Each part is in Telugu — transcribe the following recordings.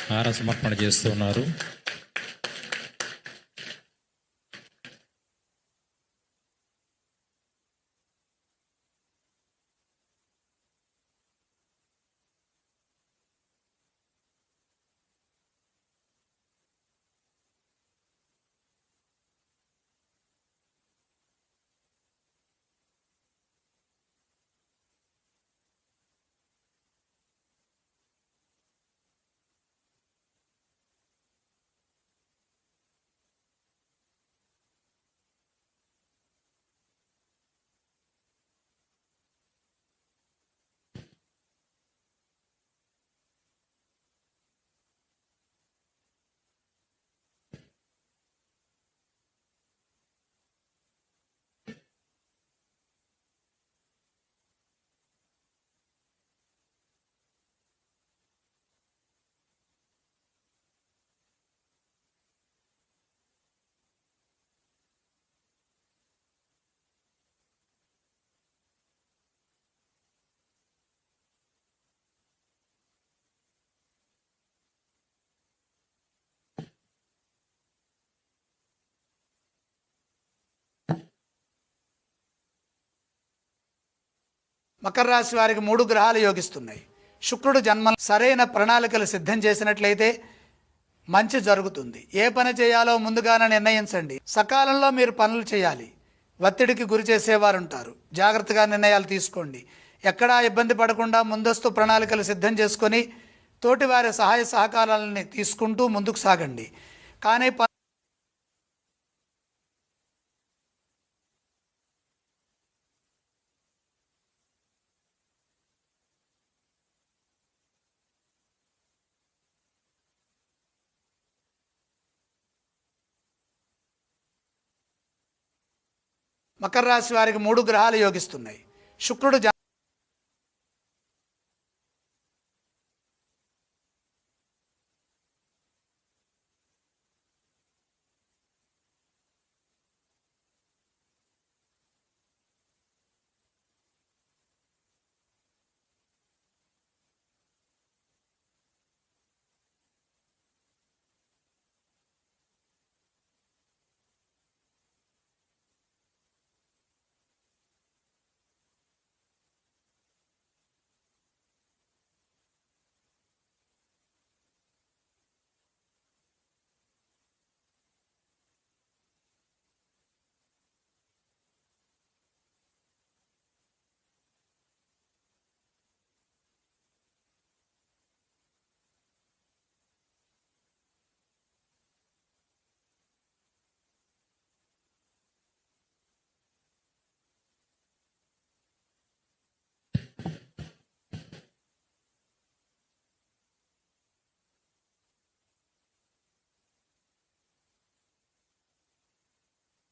హార సమర్పణ చేస్తున్నారు. మకర రాశి వారికి 3 గ్రహాలు యోగిస్తున్నాయి. శుక్రుడు జన్మ సరైన ప్రణాళికలు సిద్ధం చేసినట్లయితే మంచి జరుగుతుంది. ఏ పని చేయాలో ముందుగానే నిర్ణయించండి. సకాలంలో మీరు పనులు చేయాలి. ఒత్తిడికి గురి చేసేవారు ఉంటారు. జాగ్రత్తగా నిర్ణయాలు తీసుకోండి. ఎక్కడా ఇబ్బంది పడకుండా ముందస్తు ప్రణాళికలు సిద్ధం చేసుకొని తోటివారి సహాయ సహకారాలని తీసుకుంటూ ముందుకు సాగండి. కానీ మకర రాశి వారికి 3 గ్రహాలు యోగిస్తున్నాయి. శుక్రుడు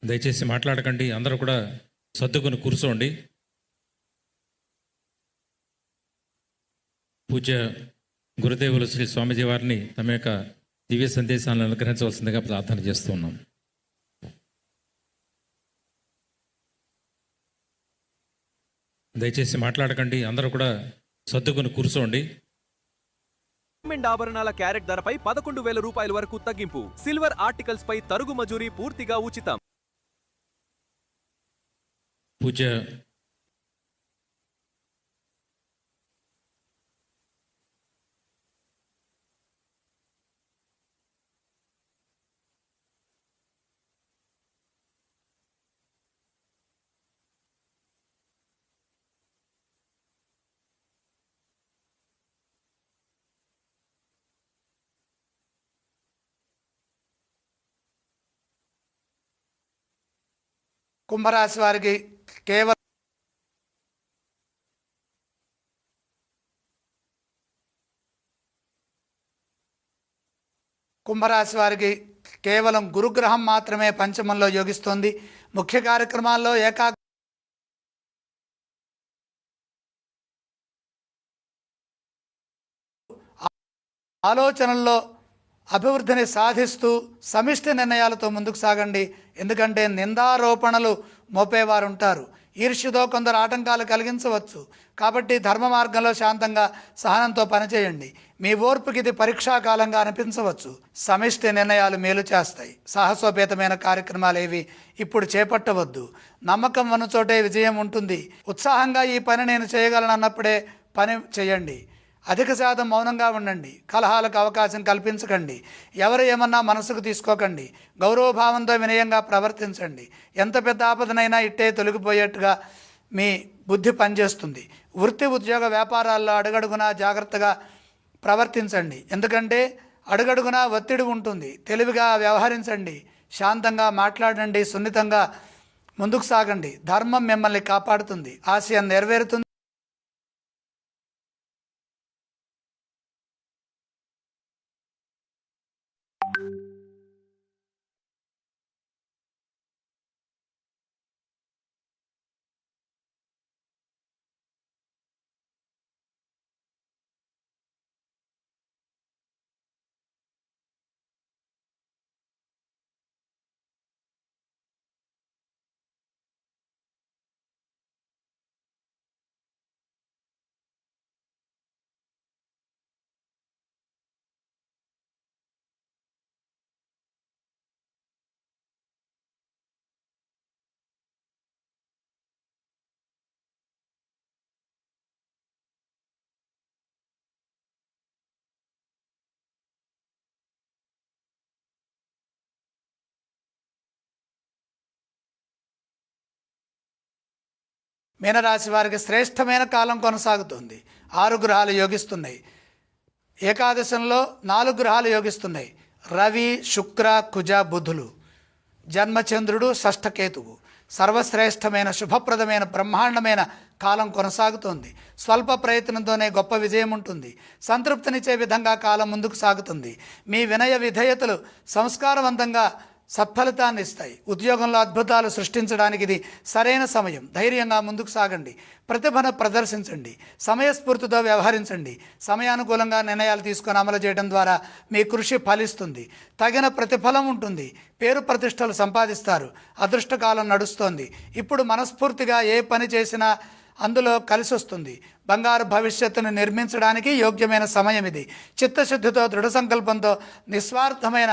దయచేసి మాట్లాడకండి. అందరూ కూడా సర్దుకొని కూర్చోండి. పూజ్య గురుదేవులు శ్రీ స్వామిజీ వారిని తమ యొక్క దివ్య సందేశాలను అనుగ్రహించవలసిందిగా ప్రార్థన చేస్తూ ఉన్నాం. దయచేసి మాట్లాడకండి. అందరూ కూడా సర్దుకొని కూర్చోండి. డైమండ్ ఆభరణాల క్యారెట్ ధరపై 11,000 రూపాయల వరకు తగ్గింపు. సిల్వర్ ఆర్టికల్స్ పై తరుగు మజూరీ పూర్తిగా ఉచితం. పూజ్య కుంభరాశి వారికి కేవలం గురుగ్రహం మాత్రమే పంచమంలో యోగిస్తోంది. ముఖ్య కార్యక్రమాల్లో ఆలోచనల్లో అభివృద్ధిని సాధిస్తూ సమిష్టి నిర్ణయాలతో ముందుకు సాగండి. ఎందుకంటే నిందారోపణలు మోపేవారు ఉంటారు. ఈర్ష్యతో కొందరు ఆటంకాలు కలిగించవచ్చు. కాబట్టి ధర్మ మార్గంలో శాంతంగా సహనంతో పనిచేయండి. మీ ఓర్పుకి ఇది పరీక్షాకాలంగా అనిపించవచ్చు. సమిష్టి నిర్ణయాలు మేలు చేస్తాయి. సాహసోపేతమైన కార్యక్రమాలు ఏవి ఇప్పుడు చేపట్టవద్దు. నమ్మకం ఉన్న చోటే విజయం ఉంటుంది. ఉత్సాహంగా ఈ పని నేను చేయగలను అన్నప్పుడే పని చేయండి. అధిక శాతం మౌనంగా ఉండండి. కలహాలకు అవకాశం కల్పించకండి. ఎవరు ఏమన్నా మనసుకు తీసుకోకండి. గౌరవభావంతో వినయంగా ప్రవర్తించండి. ఎంత పెద్ద ఆపదనైనా ఇట్టే తొలగిపోయేట్టుగా మీ బుద్ధి పనిచేస్తుంది. వృత్తి ఉద్యోగ వ్యాపారాల్లో అడుగడుగునా జాగ్రత్తగా ప్రవర్తించండి. ఎందుకంటే అడుగడుగునా ఒత్తిడి ఉంటుంది. తెలివిగా వ్యవహరించండి. శాంతంగా మాట్లాడండి. సున్నితంగా ముందుకు సాగండి. ధర్మం మిమ్మల్ని కాపాడుతుంది. ఆశయం నెరవేరుతుంది. మీనరాశి వారికి శ్రేష్టమైన కాలం కొనసాగుతుంది. 6 గ్రహాలు యోగిస్తున్నాయి. ఏకాదశంలో 4 గ్రహాలు యోగిస్తున్నాయి. రవి, శుక్ర, కుజ, బుధులు. జన్మచంద్రుడు, షష్ఠకేతువు. సర్వశ్రేష్టమైన శుభప్రదమైన బ్రహ్మాండమైన కాలం కొనసాగుతోంది. స్వల్ప ప్రయత్నంతోనే గొప్ప విజయం ఉంటుంది. సంతృప్తినిచ్చే విధంగా కాలం ముందుకు సాగుతుంది. మీ వినయ విధేయతలు సంస్కారవంతంగా సత్ఫలితాన్ని ఇస్తాయి. ఉద్యోగంలో అద్భుతాలు సృష్టించడానికి ఇది సరైన సమయం. ధైర్యంగా ముందుకు సాగండి. ప్రతిభను ప్రదర్శించండి. సమయస్ఫూర్తితో వ్యవహరించండి. సమయానుకూలంగా నిర్ణయాలు తీసుకొని అమలు చేయడం ద్వారా మీ కృషి ఫలిస్తుంది. తగిన ప్రతిఫలం ఉంటుంది. పేరు ప్రతిష్టలు సంపాదిస్తారు. అదృష్టకాలం నడుస్తోంది. ఇప్పుడు మనస్ఫూర్తిగా ఏ పని చేసినా అందులో కలిసి వస్తుంది. బంగారు భవిష్యత్తును నిర్మించడానికి యోగ్యమైన సమయం ఇది. చిత్తశుద్ధితో, దృఢ సంకల్పంతో, నిస్వార్థమైన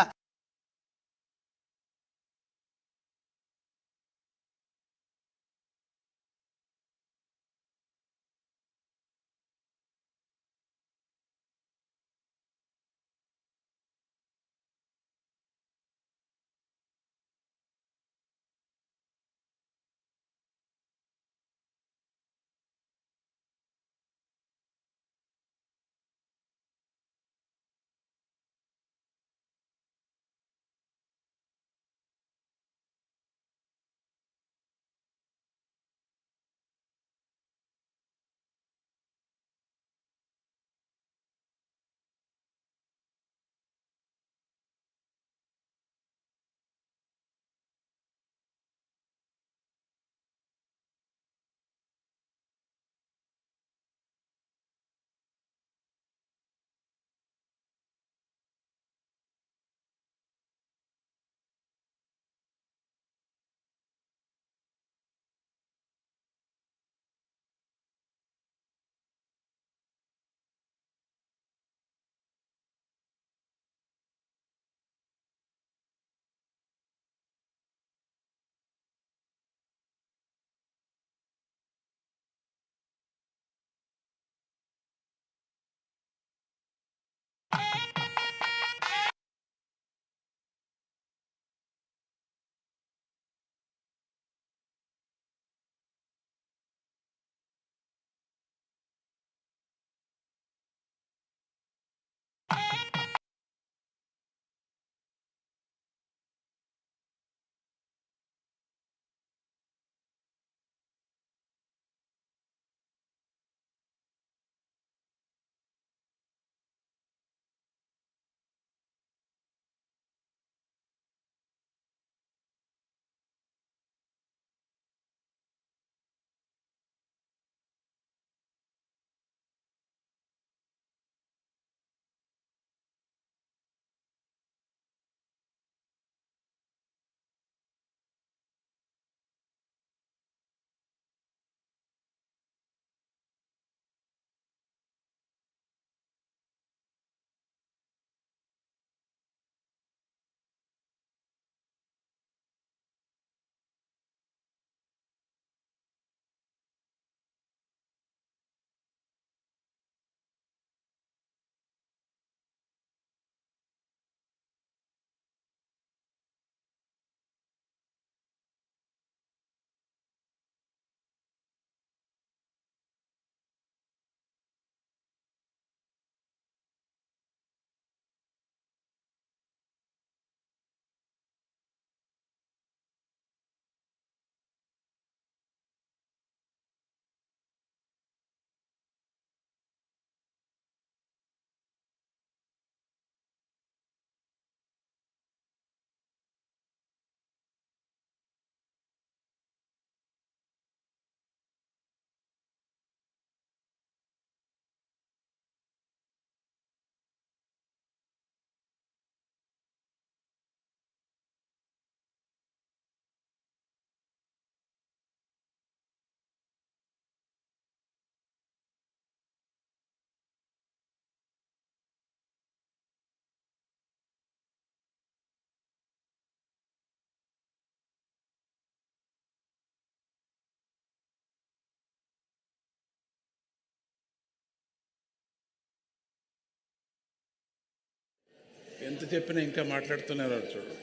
చెప్పినా ఇంకా మాట్లాడుతున్నారు చూడు.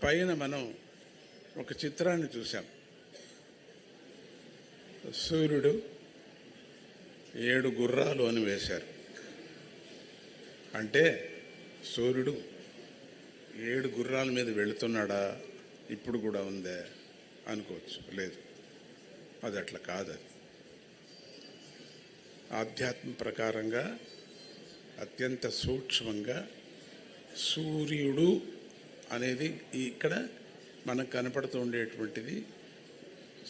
పైన మనం ఒక చిత్రాన్ని చూసాం. సూర్యుడు 7 గుర్రాలు అని వేశారు. అంటే సూర్యుడు 7 గుర్రాల మీద వెళుతున్నాడా, ఇప్పుడు కూడా ఉందే అనుకోవచ్చు. లేదు, అది అట్లా కాదు. అది ఆధ్యాత్మ ప్రకారంగా అత్యంత సూక్ష్మంగా సూర్యుడు అనేది ఇక్కడ మనకు కనపడుతూ ఉండేటువంటిది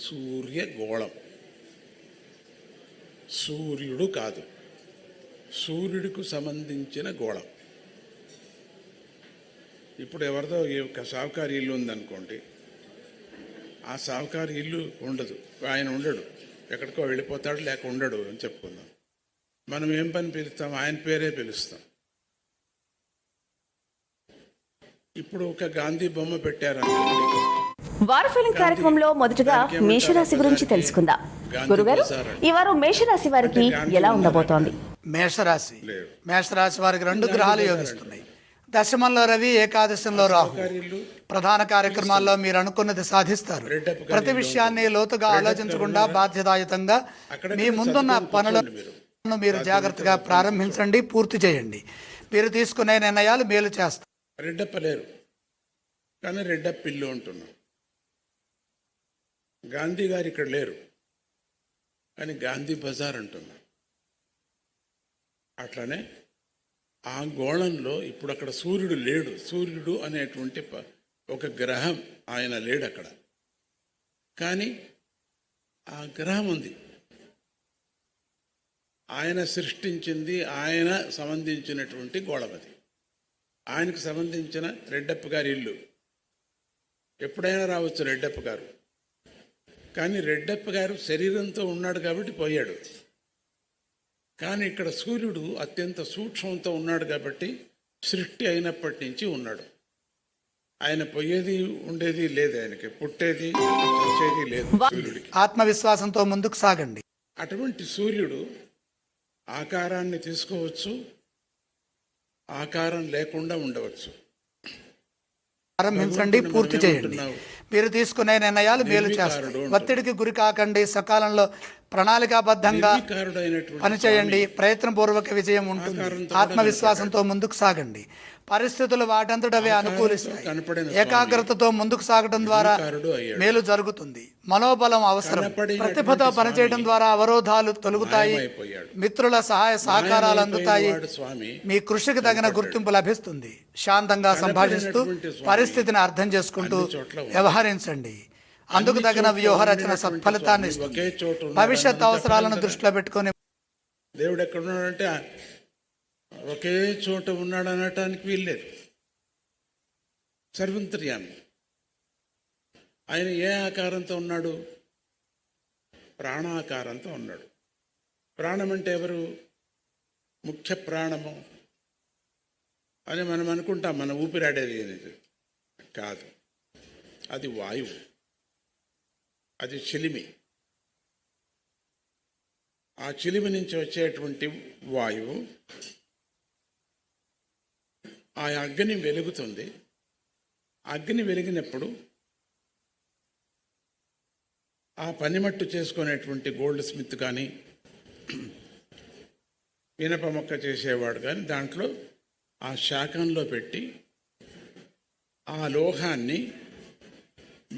సూర్యగోళం. సూర్యుడు కాదు, సూర్యుడికి సంబంధించిన గోళం. ఇప్పుడు ఎవరిదో ఒక సావుకారి ఇల్లు ఉందనుకోండి, ఆ సావుకారి ఇల్లు ఉండదు, ఆయన ఉండడు, ఎక్కడికో వెళ్ళిపోతాడు, లేక ఉండడు అని చెప్పుకుందాం. మనం ఏం పని పిలుస్తాం? ఆయన పేరే పిలుస్తాం. ఇప్పుడు ఒక గాంధీ బొమ్మ పెట్టారనుకోండి. వార ఫిలిం కార్యక్రమంలో మొదటగా మేషరాశి గురించి తెలుసుకుందాం. గురుగారు, ఈ వారం మేషరాశి వారికి ఎలా ఉండబోతోంది? మేషరాశి వారికి 2 గ్రహాలు యోగిస్తున్నాయి. దశమంలో రవి, ఏకాదశంలో రాహు. ప్రధాన కార్యక్రమాల్లో మీరు అనుకున్నది సాధిస్తారు. ప్రతి విషయాన్ని లోతుగా ఆలోచించకుండా బాధ్యతాయుతంగా మీ ముందున్న పనులను మీరు జాగ్రత్తగా ప్రారంభించండి, పూర్తి చేయండి. మీరు తీసుకునే నిర్ణయాలు మేలు చేస్తారు. రెడ్డప్ప లేరు, కానీ రెడ్డప్ప ఇల్లు ఉంటున్నాం. గాంధీ గారు ఇక్కడ లేరు, కానీ గాంధీ బజార్ అంటున్నాం. అట్లానే ఆ గోళంలో ఇప్పుడు అక్కడ సూర్యుడు లేడు. సూర్యుడు అనేటువంటి ఒక గ్రహం ఆయన లేడు అక్కడ, కానీ ఆ గ్రహం ఉంది. ఆయన సృష్టించింది, ఆయన సంబంధించినటువంటి గోళం అది. ఆయనకు సంబంధించిన రెడ్డప్ప గారి ఇల్లు. ఎప్పుడైనా రావచ్చు రెడ్డప్ప గారు, కానీ రెడ్డప్ప గారు శరీరంతో ఉన్నాడు కాబట్టి పోయాడు. కానీ ఇక్కడ సూర్యుడు అత్యంత సూక్ష్మంతో ఉన్నాడు కాబట్టి సృష్టి అయినప్పటి నుంచి ఉన్నాడు. ఆయన పోయేది ఉండేది లేదు, ఆయనకి పుట్టేది వచ్చేది లేదు సూర్యుడికి. ఆత్మవిశ్వాసంతో ముందుకు సాగండి. అటువంటి సూర్యుడు ఆకారాన్ని తీసుకోవచ్చు, ఆకారం లేకుండా ఉండవచ్చు. ప్రారంభించండి, పూర్తి చేయండి. మీరు తీసుకునే నిర్ణయాలు మేలు చేస్తాయి. ఒత్తిడికి గురి కాకండి. సకాలంలో ప్రణాళికాబద్ధంగా పనిచేయండి. ప్రయత్నపూర్వక విజయం ఉంటుంది. ఆత్మవిశ్వాసంతో ముందుకు సాగండి. పరిస్థితులు వాటంతటవే అనుకూలిస్తాయి. ఏకాగ్రతతో ముందుకు సాగడం ద్వారా మేలు జరుగుతుంది. మనోబలం అవసరం. ప్రతిభతో పనిచేయడం ద్వారా అవరోధాలు తొలగుతాయి. మిత్రుల సహాయ సహకారాలు అందుతాయి. మీ కృషికి తగిన గుర్తింపు లభిస్తుంది. శాంతంగా సంభాషిస్తూ పరిస్థితిని అర్థం చేసుకుంటూ వ్యవహరించండి. అందుకు తగిన వ్యూహ రచన సత్ఫలితాన్ని ఇస్తుంది. భవిష్యత్ అవసరాలను దృష్టిలో పెట్టుకుని దేవుడు ఎక్కడున్నాడంటే ఒకే చోట ఉన్నాడు అనటానికి వీల్లేదు. సర్వంతర్యామి. ఆయన ఏ ఆకారంతో ఉన్నాడు? ప్రాణాకారంతో ఉన్నాడు. ప్రాణం అంటే ఎవరు? ముఖ్య ప్రాణము అని మనం అనుకుంటాం. మన ఊపిరాడేది అనేది కాదు, అది వాయువు, అది చిలిమి. ఆ చిలిమి నుంచి వచ్చేటువంటి వాయువు ఆ అగ్ని వెలుగుతుంది. అగ్ని వెలిగినప్పుడు ఆ పనిమట్టు చేసుకునేటువంటి గోల్డ్ స్మిత్ కానీ ఇనప మొక్క చేసేవాడు కానీ దాంట్లో ఆ శాఖంలో పెట్టి ఆ లోహాన్ని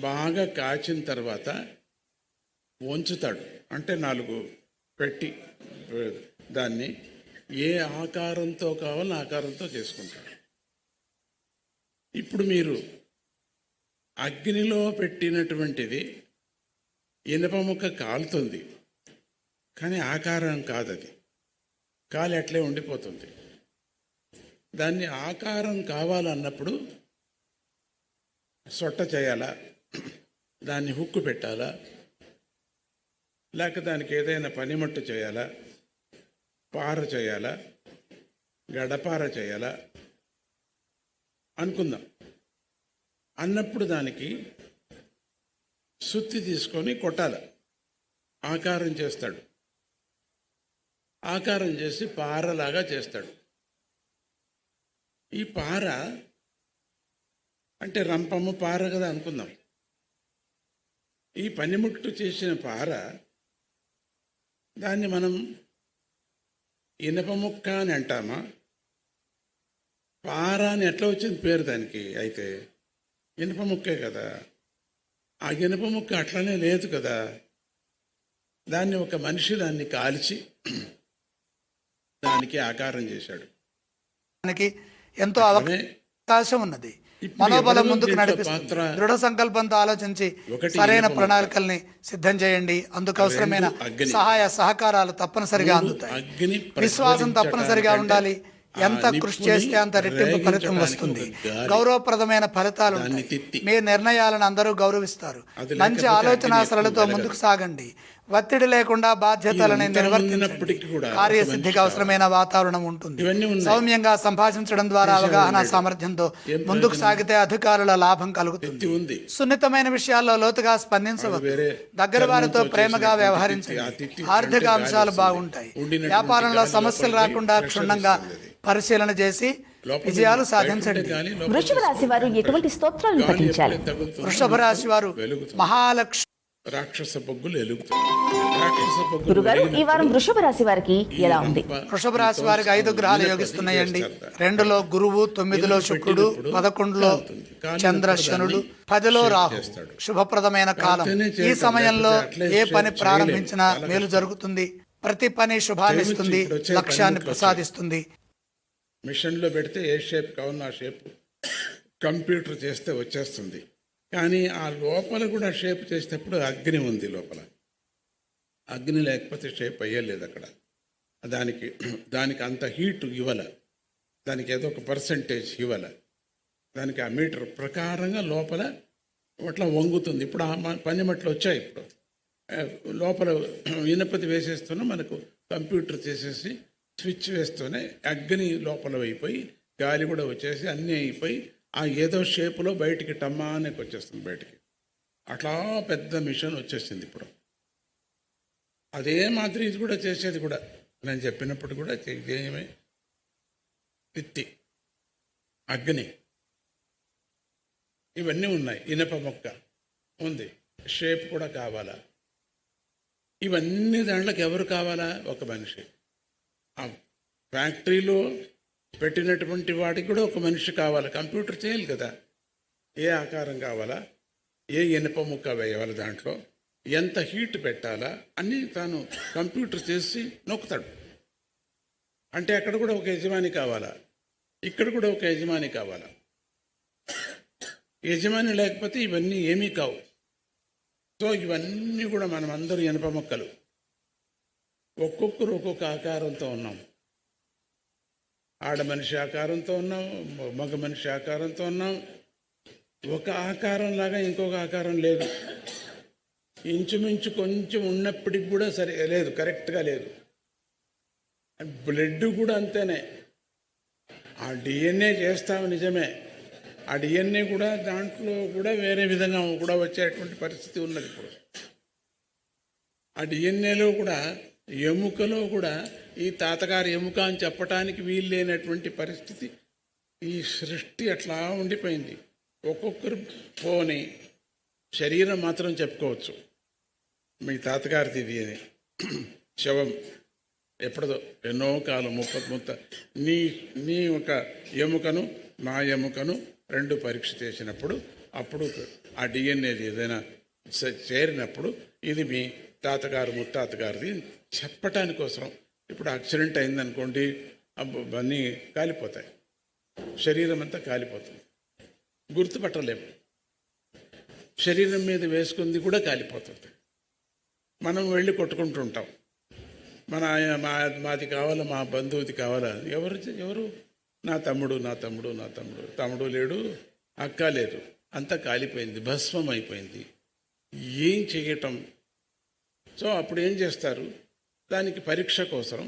బాగా కాచిన తర్వాత వంచుతాడు. అంటే 4 పెట్టి దాన్ని ఏ ఆకారంతో కావాలో ఆకారంతో చేసుకుంటాడు. ఇప్పుడు మీరు అగ్నిలో పెట్టినటువంటిది ఇనప ముక్క కాలుతుంది, కానీ ఆకారం కాదు, అది కాలి అట్లే ఉండిపోతుంది. దాన్ని ఆకారం కావాలన్నప్పుడు సొట్ట చేయాలా, దాన్ని హుక్కు పెట్టాలా, లేక దానికి ఏదైనా పనిమట్టు చేయాలా, పార చేయాలా, గడపార చేయాలా అనుకుందాం. అన్నప్పుడు దానికి సుత్తి తీసుకొని కొట్టాలి. ఆకారం చేస్తాడు. ఆకారం చేసి పారలాగా చేస్తాడు. ఈ పార అంటే రంపము పార కదా అనుకుందాం. ఈ పనిముట్టు చేసిన పార దాన్ని మనం ఇనప ముక్క అని అంటామా? పార అని ఎట్లా వచ్చింది పేరు దానికి? అయితే ఇనుప ముక్కే కదా. ఆ ఇనుప ముక్క అట్లనే లేదు కదా. దాన్ని ఒక మనిషి దాన్ని కాల్చి దానికి ఆకారం చేశాడు. దానికి ఎంతో అవకాశం ఉన్నది. మనోబలం ముందుకు నడిపిస్తుంది. దృఢ సంకల్పంతో ఆలోచించి సరైన ప్రణాళికల్ని సిద్ధం చేయండి. అందుకు అవసరమైన సహాయ సహకారాలు తప్పనిసరిగా అందుతాయి. విశ్వాసం తప్పనిసరిగా ఉండాలి. ఎంత కృషి చేస్తే అంత రెట్టింపు ఫలితం వస్తుంది. గౌరవప్రదమైన ఫలితాలు ఉంటాయి. మీ నిర్ణయాలను అందరూ గౌరవిస్తారు. మంచి ఆలోచనాసరళతో ముందుకు సాగండి. ఒత్తిడి లేకుండా బాధ్యతలను నిర్వర్తించండి. కార్యసిద్ధికి అవసరమైన వాతావరణం ఉంటుంది. సౌమ్యంగా సంభాషించడం ద్వారా అవగాహన సామర్థ్యంతో ముందుకు సాగితే అధికారుల లాభం కలుగుతుంది. సున్నితమైన విషయాల్లో లోతుగా స్పందించవచ్చు. దగ్గర వారితో ప్రేమగా వ్యవహరించండి. ఆర్థిక అంశాలు బాగుంటాయి. వ్యాపారంలో సమస్యలు రాకుండా క్షుణ్ణంగా పరిశీలన చేసి విజయాలు సాధించండి. వృషభ రాశి వారు ఎటువంటి స్తోత్రాలను పఠించాలి? వృషభ రాశి వారు మహాలక్ష్మి రాక్షస బొగ్గులు ఎలుగుతాయి. రాక్షస బొగ్గులు గురుగారు, ఈ వారం వృషభ రాశి వారికి ఎలా ఉంది? వృషభ రాశి వారికి 5 గ్రహాలు యోగిస్తున్నాయండి. 2లో గురువు, 9లో శుక్రుడు, 11లో చంద్ర శనుడు, 10లో రాహు. శుభప్రదమైన కాలం. ఈ సమయంలో ఏ పని ప్రారంభించినా మేలు జరుగుతుంది. ప్రతి పని శుభాన్నిస్తుంది, లక్ష్యాన్ని ప్రసాదిస్తుంది. మిషన్లో పెడితే ఏ షేప్ కావాలో ఆ షేప్ కంప్యూటర్ చేస్తే వచ్చేస్తుంది. కానీ ఆ లోపల కూడా షేప్ చేసేటప్పుడు అగ్ని ఉంది లోపల. అగ్ని లేకపోతే షేప్ అయ్యలేదు అక్కడ. దానికి అంత హీట్ ఇవ్వాల. దానికి ఏదో ఒక పర్సంటేజ్ ఇవ్వాల. దానికి ఆ మీటర్ ప్రకారంగా లోపల అట్లా వంగుతుంది. ఇప్పుడు ఆ పనిమట్లు వచ్చాయి. ఇప్పుడు లోపల ఇనపతి వేసేస్తున్నా మనకు కంప్యూటర్ చేసేసి స్విచ్ వేస్తూనే అగ్ని లోపల అయిపోయి గాలి కూడా వచ్చేసి అన్నీ అయిపోయి ఆ ఏదో షేపులో బయటికి టమ్మానికి వచ్చేస్తుంది బయటికి. అట్లా పెద్ద మిషన్ వచ్చేసింది ఇప్పుడు. అదే మాదిరి ఇది కూడా చేసేది కూడా నేను చెప్పినప్పుడు కూడా ఏమే తిత్తి, అగ్ని ఇవన్నీ ఉన్నాయి. ఇనప మొక్క ఉంది. షేప్ కూడా కావాలా. ఇవన్నీ దాంట్లోకి ఎవరు కావాలా? ఒక మనిషి. ఆ ఫ్యాక్టరీలో పెట్టినటువంటి వాటికి కూడా ఒక మనిషి కావాలి. కంప్యూటర్ చేయాలి కదా. ఏ ఆకారం కావాలా, ఏ ఇనుప ముక్క వేయాలి, దాంట్లో ఎంత హీట్ పెట్టాలా అన్నీ తాను కంప్యూటర్ చేసి నొక్కుతాడు. అంటే అక్కడ కూడా ఒక యజమాని కావాలా, ఇక్కడ కూడా ఒక యజమాని కావాలా. యజమాని లేకపోతే ఇవన్నీ ఏమీ కావు. సో ఇవన్నీ కూడా మనం అందరూ ఇనుప మొక్కలు. ఒక్కొక్కరు ఒక్కొక్క ఆకారంతో ఉన్నాం. ఆడ మనిషి ఆకారంతో ఉన్నాం, మగ మనిషి ఆకారంతో ఉన్నాం. ఒక ఆకారం లాగా ఇంకొక ఆకారం లేదు. ఇంచుమించు కొంచెం ఉన్నప్పటికి కూడా సరే లేదు, కరెక్ట్గా లేదు. బ్లడ్ కూడా అంతేనే. ఆ డిఎన్ఏ చేస్తాము నిజమే. ఆ డిఎన్ఏ కూడా దాంట్లో కూడా వేరే విధంగా కూడా వచ్చేటువంటి పరిస్థితి ఉన్నది ఇప్పుడు. ఆ డిఎన్ఏలో కూడా ఎముకలో కూడా ఈ తాతగారి ఎముక అని చెప్పటానికి వీలు లేనటువంటి పరిస్థితి. ఈ సృష్టి అట్లా ఉండిపోయింది. ఒక్కొక్కరు పోని శరీరం మాత్రం చెప్పుకోవచ్చు మీ తాతగారిది ఇది అని. శవం ఎప్పుడదో ఎన్నో కాలం ముత్త నీ ఒక ఎముకను నా ఎముకను 2 పరీక్ష చేసినప్పుడు అప్పుడు ఆ డిఎన్ఏది ఏదైనా చేరినప్పుడు ఇది మీ తాతగారు ముత్తాతగారిది చెప్పటాని కోసం. ఇప్పుడు యాక్సిడెంట్ అయిందనుకోండి, అన్నీ కాలిపోతాయి, శరీరం అంతా కాలిపోతుంది, గుర్తుపట్టలేము. శరీరం మీద వేసుకుంది కూడా కాలిపోతుంది. మనం వెళ్ళి కొట్టుకుంటుంటాం. మాది కావాలా, మా బంధువుది కావాలా. ఎవరు నా తమ్ముడు తమ్ముడు లేడు, అక్క లేదు, అంతా కాలిపోయింది, భస్మం అయిపోయింది. ఏం చేయటం. సో అప్పుడు ఏం చేస్తారు, దానికి పరీక్ష కోసం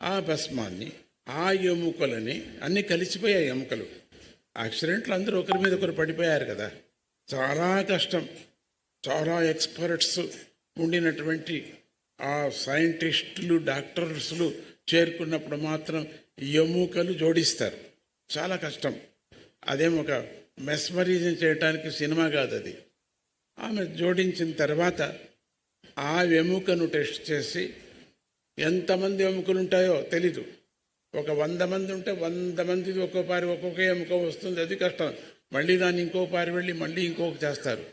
ఆ భస్మాన్ని, ఆ ఎముకలని, అన్నీ కలిసిపోయాయి ఎముకలు. యాక్సిడెంట్లు అందరూ ఒకరి మీద ఒకరు పడిపోయారు కదా, చాలా కష్టం. చాలా ఎక్స్పర్ట్స్ ఉండినటువంటి ఆ సైంటిస్టులు, డాక్టర్స్లు చేరుకున్నప్పుడు మాత్రం ఎముకలు జోడిస్తారు. చాలా కష్టం. అదేం ఒక మెస్మరిజం చేయటానికి సినిమా కాదు అది. ఆమె జోడించిన తర్వాత ఆ ఎముకను టెస్ట్ చేసి, ఎంతమంది ఎముకలు ఉంటాయో తెలీదు, ఒక 100 మంది ఉంటే 100 మంది ఒక్కొక్క ఎముక వస్తుంది. అది కష్టం. మళ్ళీ దాన్ని ఇంకో పారి వెళ్ళి మళ్ళీ ఇంకొక చేస్తారు.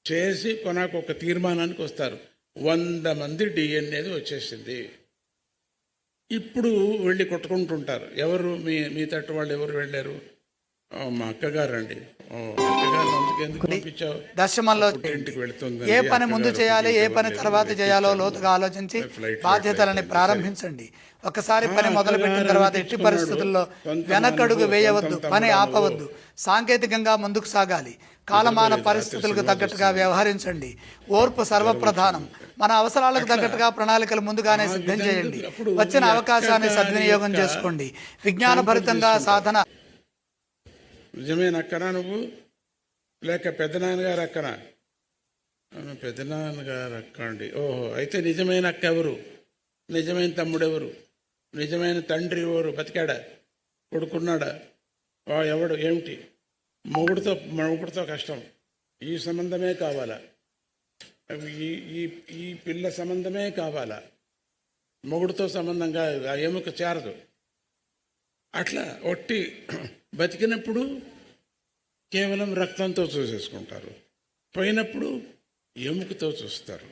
చేసి కొనాకు ఒక తీర్మానానికి వస్తారు. 100 మంది డిఎన్ఏది వచ్చేసింది. ఇప్పుడు వెళ్ళి కొట్టుకుంటుంటారు. ఎవరు మీ తట్టు వాళ్ళు ఎవరు వెళ్ళారు? మా అక్కగారు అండి. అక్కగారు ఎందుకు పంపించావు? దశమంలో ఇంటికి వెళుతుంది. ఏ పని ముందు చేయాలి, ఏ పని తర్వాత చేయాలో లోతుగా ఆలోచించి బాధ్యతలని ప్రారంభించండి. ఒకసారి పని మొదలుపెట్టిన తర్వాత ఎట్టి పరిస్థితుల్లో వెనకడుగు వేయవద్దు, పని ఆపవద్దు. సాంకేతికంగా ముందుకు సాగాలి. కాలమాన పరిస్థితులకు తగ్గట్టుగా వ్యవహరించండి. ఓర్పు సర్వప్రధానం. మన అవసరాలకు తగ్గట్టుగా ప్రణాళికలు ముందుగానే సిద్ధం చేయండి. వచ్చిన అవకాశాన్ని సద్వినియోగం చేసుకోండి. విజ్ఞానభరితంగా సాధన. నిజమైన అక్కనా నువ్వు, లేక పెద్దనాన్నగారు అక్కనా? పెద్దనాన్నగారు అక్క అండి. ఓహో, అయితే నిజమైన అక్క ఎవరు? నిజమైన తమ్ముడు ఎవరు? నిజమైన తండ్రి ఎవరు? బతికాడా? కొడుకున్నాడా? ఎవడు? ఏమిటి? మొగుడితో కష్టం. ఈ సంబంధమే కావాలా? ఈ పిల్ల సంబంధమే కావాలా? మొగుడితో సంబంధంగా ఆ ఎముక చేరదు. అట్లా ఒట్టి బతికినప్పుడు కేవలం రక్తంతో చూసేసుకుంటారు, పోయినప్పుడు ఎముకతో చూస్తారు.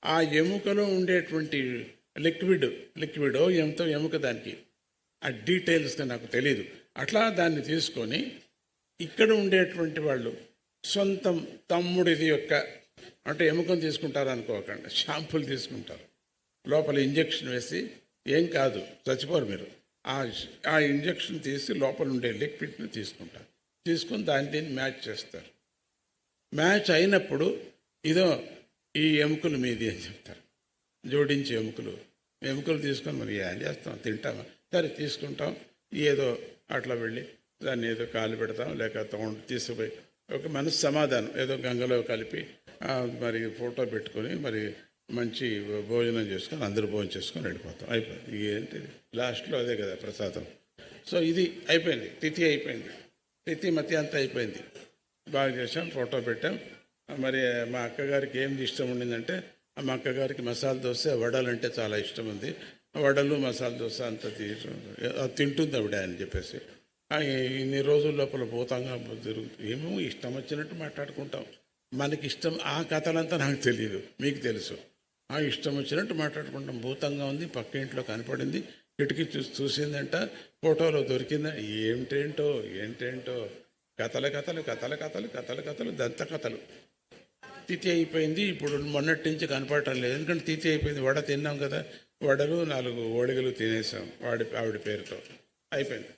ఆ ఎముకలో ఉండేటువంటి లిక్విడో ఎంతో ఎముక, దానికి ఆ డీటెయిల్స్గా నాకు తెలియదు. అట్లా దాన్ని తీసుకొని ఇక్కడ ఉండేటువంటి వాళ్ళు సొంతం తమ్ముడిది యొక్క, అంటే ఎముకను తీసుకుంటారు అనుకోకండి, షాంపుల్ తీసుకుంటారు. లోపల ఇంజెక్షన్ వేసి, ఏం కాదు చచ్చిపోరు మీరు, ఆ ఇంజెక్షన్ తీసి లోపల ఉండే లిక్విడ్ని తీసుకుంటారు. తీసుకొని దీన్ని మ్యాచ్ చేస్తారు. మ్యాచ్ అయినప్పుడు ఇదో ఈ ఎముకలు మీది అని చెప్తారు. జోడించి ఎముకలు తీసుకొని మరి ఏం చేస్తాం, తింటామా? సరే తీసుకుంటాం. ఏదో అట్లా వెళ్ళి దాన్ని ఏదో కాలు పెడతాం, లేక తీసుకుపోయి ఒక మనసు సమాధానం ఏదో గంగలో కలిపి మరి ఫోటో పెట్టుకొని మరి మంచి భోజనం చేసుకొని అందరూ భోజనం చేసుకొని వెళ్ళిపోతాం. అయిపోయింది. ఏంటిది లాస్ట్లో అదే కదా ప్రసాదం. సో ఇది అయిపోయింది. తిథి అయిపోయింది. తిథి మతి అంతా అయిపోయింది. బాగా చేసాం, ఫోటో పెట్టాం. మరి మా అక్కగారికి ఏం ఇష్టం ఉండిందంటే, మా అక్కగారికి మసాలా దోశ, వడలు అంటే చాలా ఇష్టం ఉంది. వడలు మసాలా దోశ అంతా తింటుంది ఆవిడ అని చెప్పేసి, ఇన్ని రోజుల లోపల భూతంగా ఏమో ఇష్టం వచ్చినట్టు మాట్లాడుకుంటాం. మనకి ఇష్టం ఆ కథలంతా నాకు తెలియదు, మీకు తెలుసు. ఆ ఇష్టం వచ్చినట్టు మాట్లాడుకుంటాం. భూతంగా ఉంది, పక్క ఇంట్లో కనపడింది, కిటికీ చూసిందంట, ఫోటోలో దొరికిందా, ఏంటేంటో కథలు దంత కథలు. తిథి అయిపోయింది. ఇప్పుడు మొన్నటి నుంచి కనపడటం లేదు, ఎందుకంటే తిథి అయిపోయింది. వడ తిన్నాం కదా, వడలు 4 ఓడిగలు తినేసాం ఆవిడ పేరుతో. అయిపోయింది.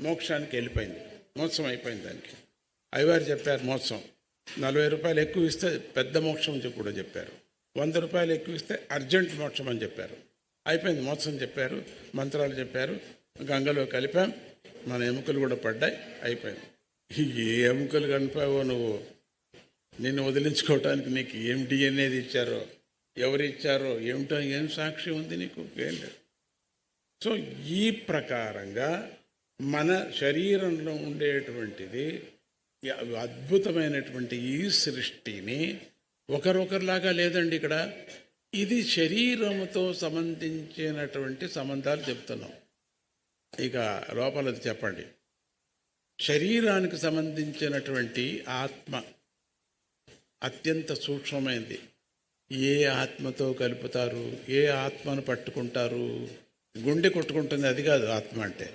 మోక్షానికి వెళ్ళిపోయింది. మోక్షం అయిపోయింది. దానికి అయ్యవారు చెప్పారు, మోక్షం 40 రూపాయలు ఎక్కువ ఇస్తే పెద్ద మోక్షం అని కూడా చెప్పారు. 100 రూపాయలు ఎక్కువ ఇస్తే అర్జెంట్ మోక్షం అని చెప్పారు. అయిపోయింది. మోక్షం చెప్పారు, మంత్రాలు చెప్పారు, గంగలో కలిపాం, మన ఎముకలు కూడా పడ్డాయి. అయిపోయింది. ఏ ఎముకలు కనిపావో నువ్వు, నిన్ను వదిలించుకోవటానికి నీకు ఏం డిఎన్ఏది ఇచ్చారో, ఎవరు ఇచ్చారో ఏమిటో, ఏం సాక్షి ఉంది నీకు? ఏం లేదు. సో ఈ ప్రకారంగా మన శరీరంలో ఉండేటువంటిది అద్భుతమైనటువంటి ఈ సృష్టిని ఒకరొకరిలాగా లేదండి. ఇక్కడ ఇది శరీరముతో సంబంధించినటువంటి సంబంధాలు చెప్తున్నాం. ఇక లోపలది చెప్పండి. శరీరానికి సంబంధించినటువంటి ఆత్మ అత్యంత సూక్ష్మమైనది. ఏ ఆత్మతో కలుపుతారు, ఏ ఆత్మను పట్టుకుంటారు? గుండె కొట్టుకుంటుంది, అది కాదు ఆత్మ అంటే.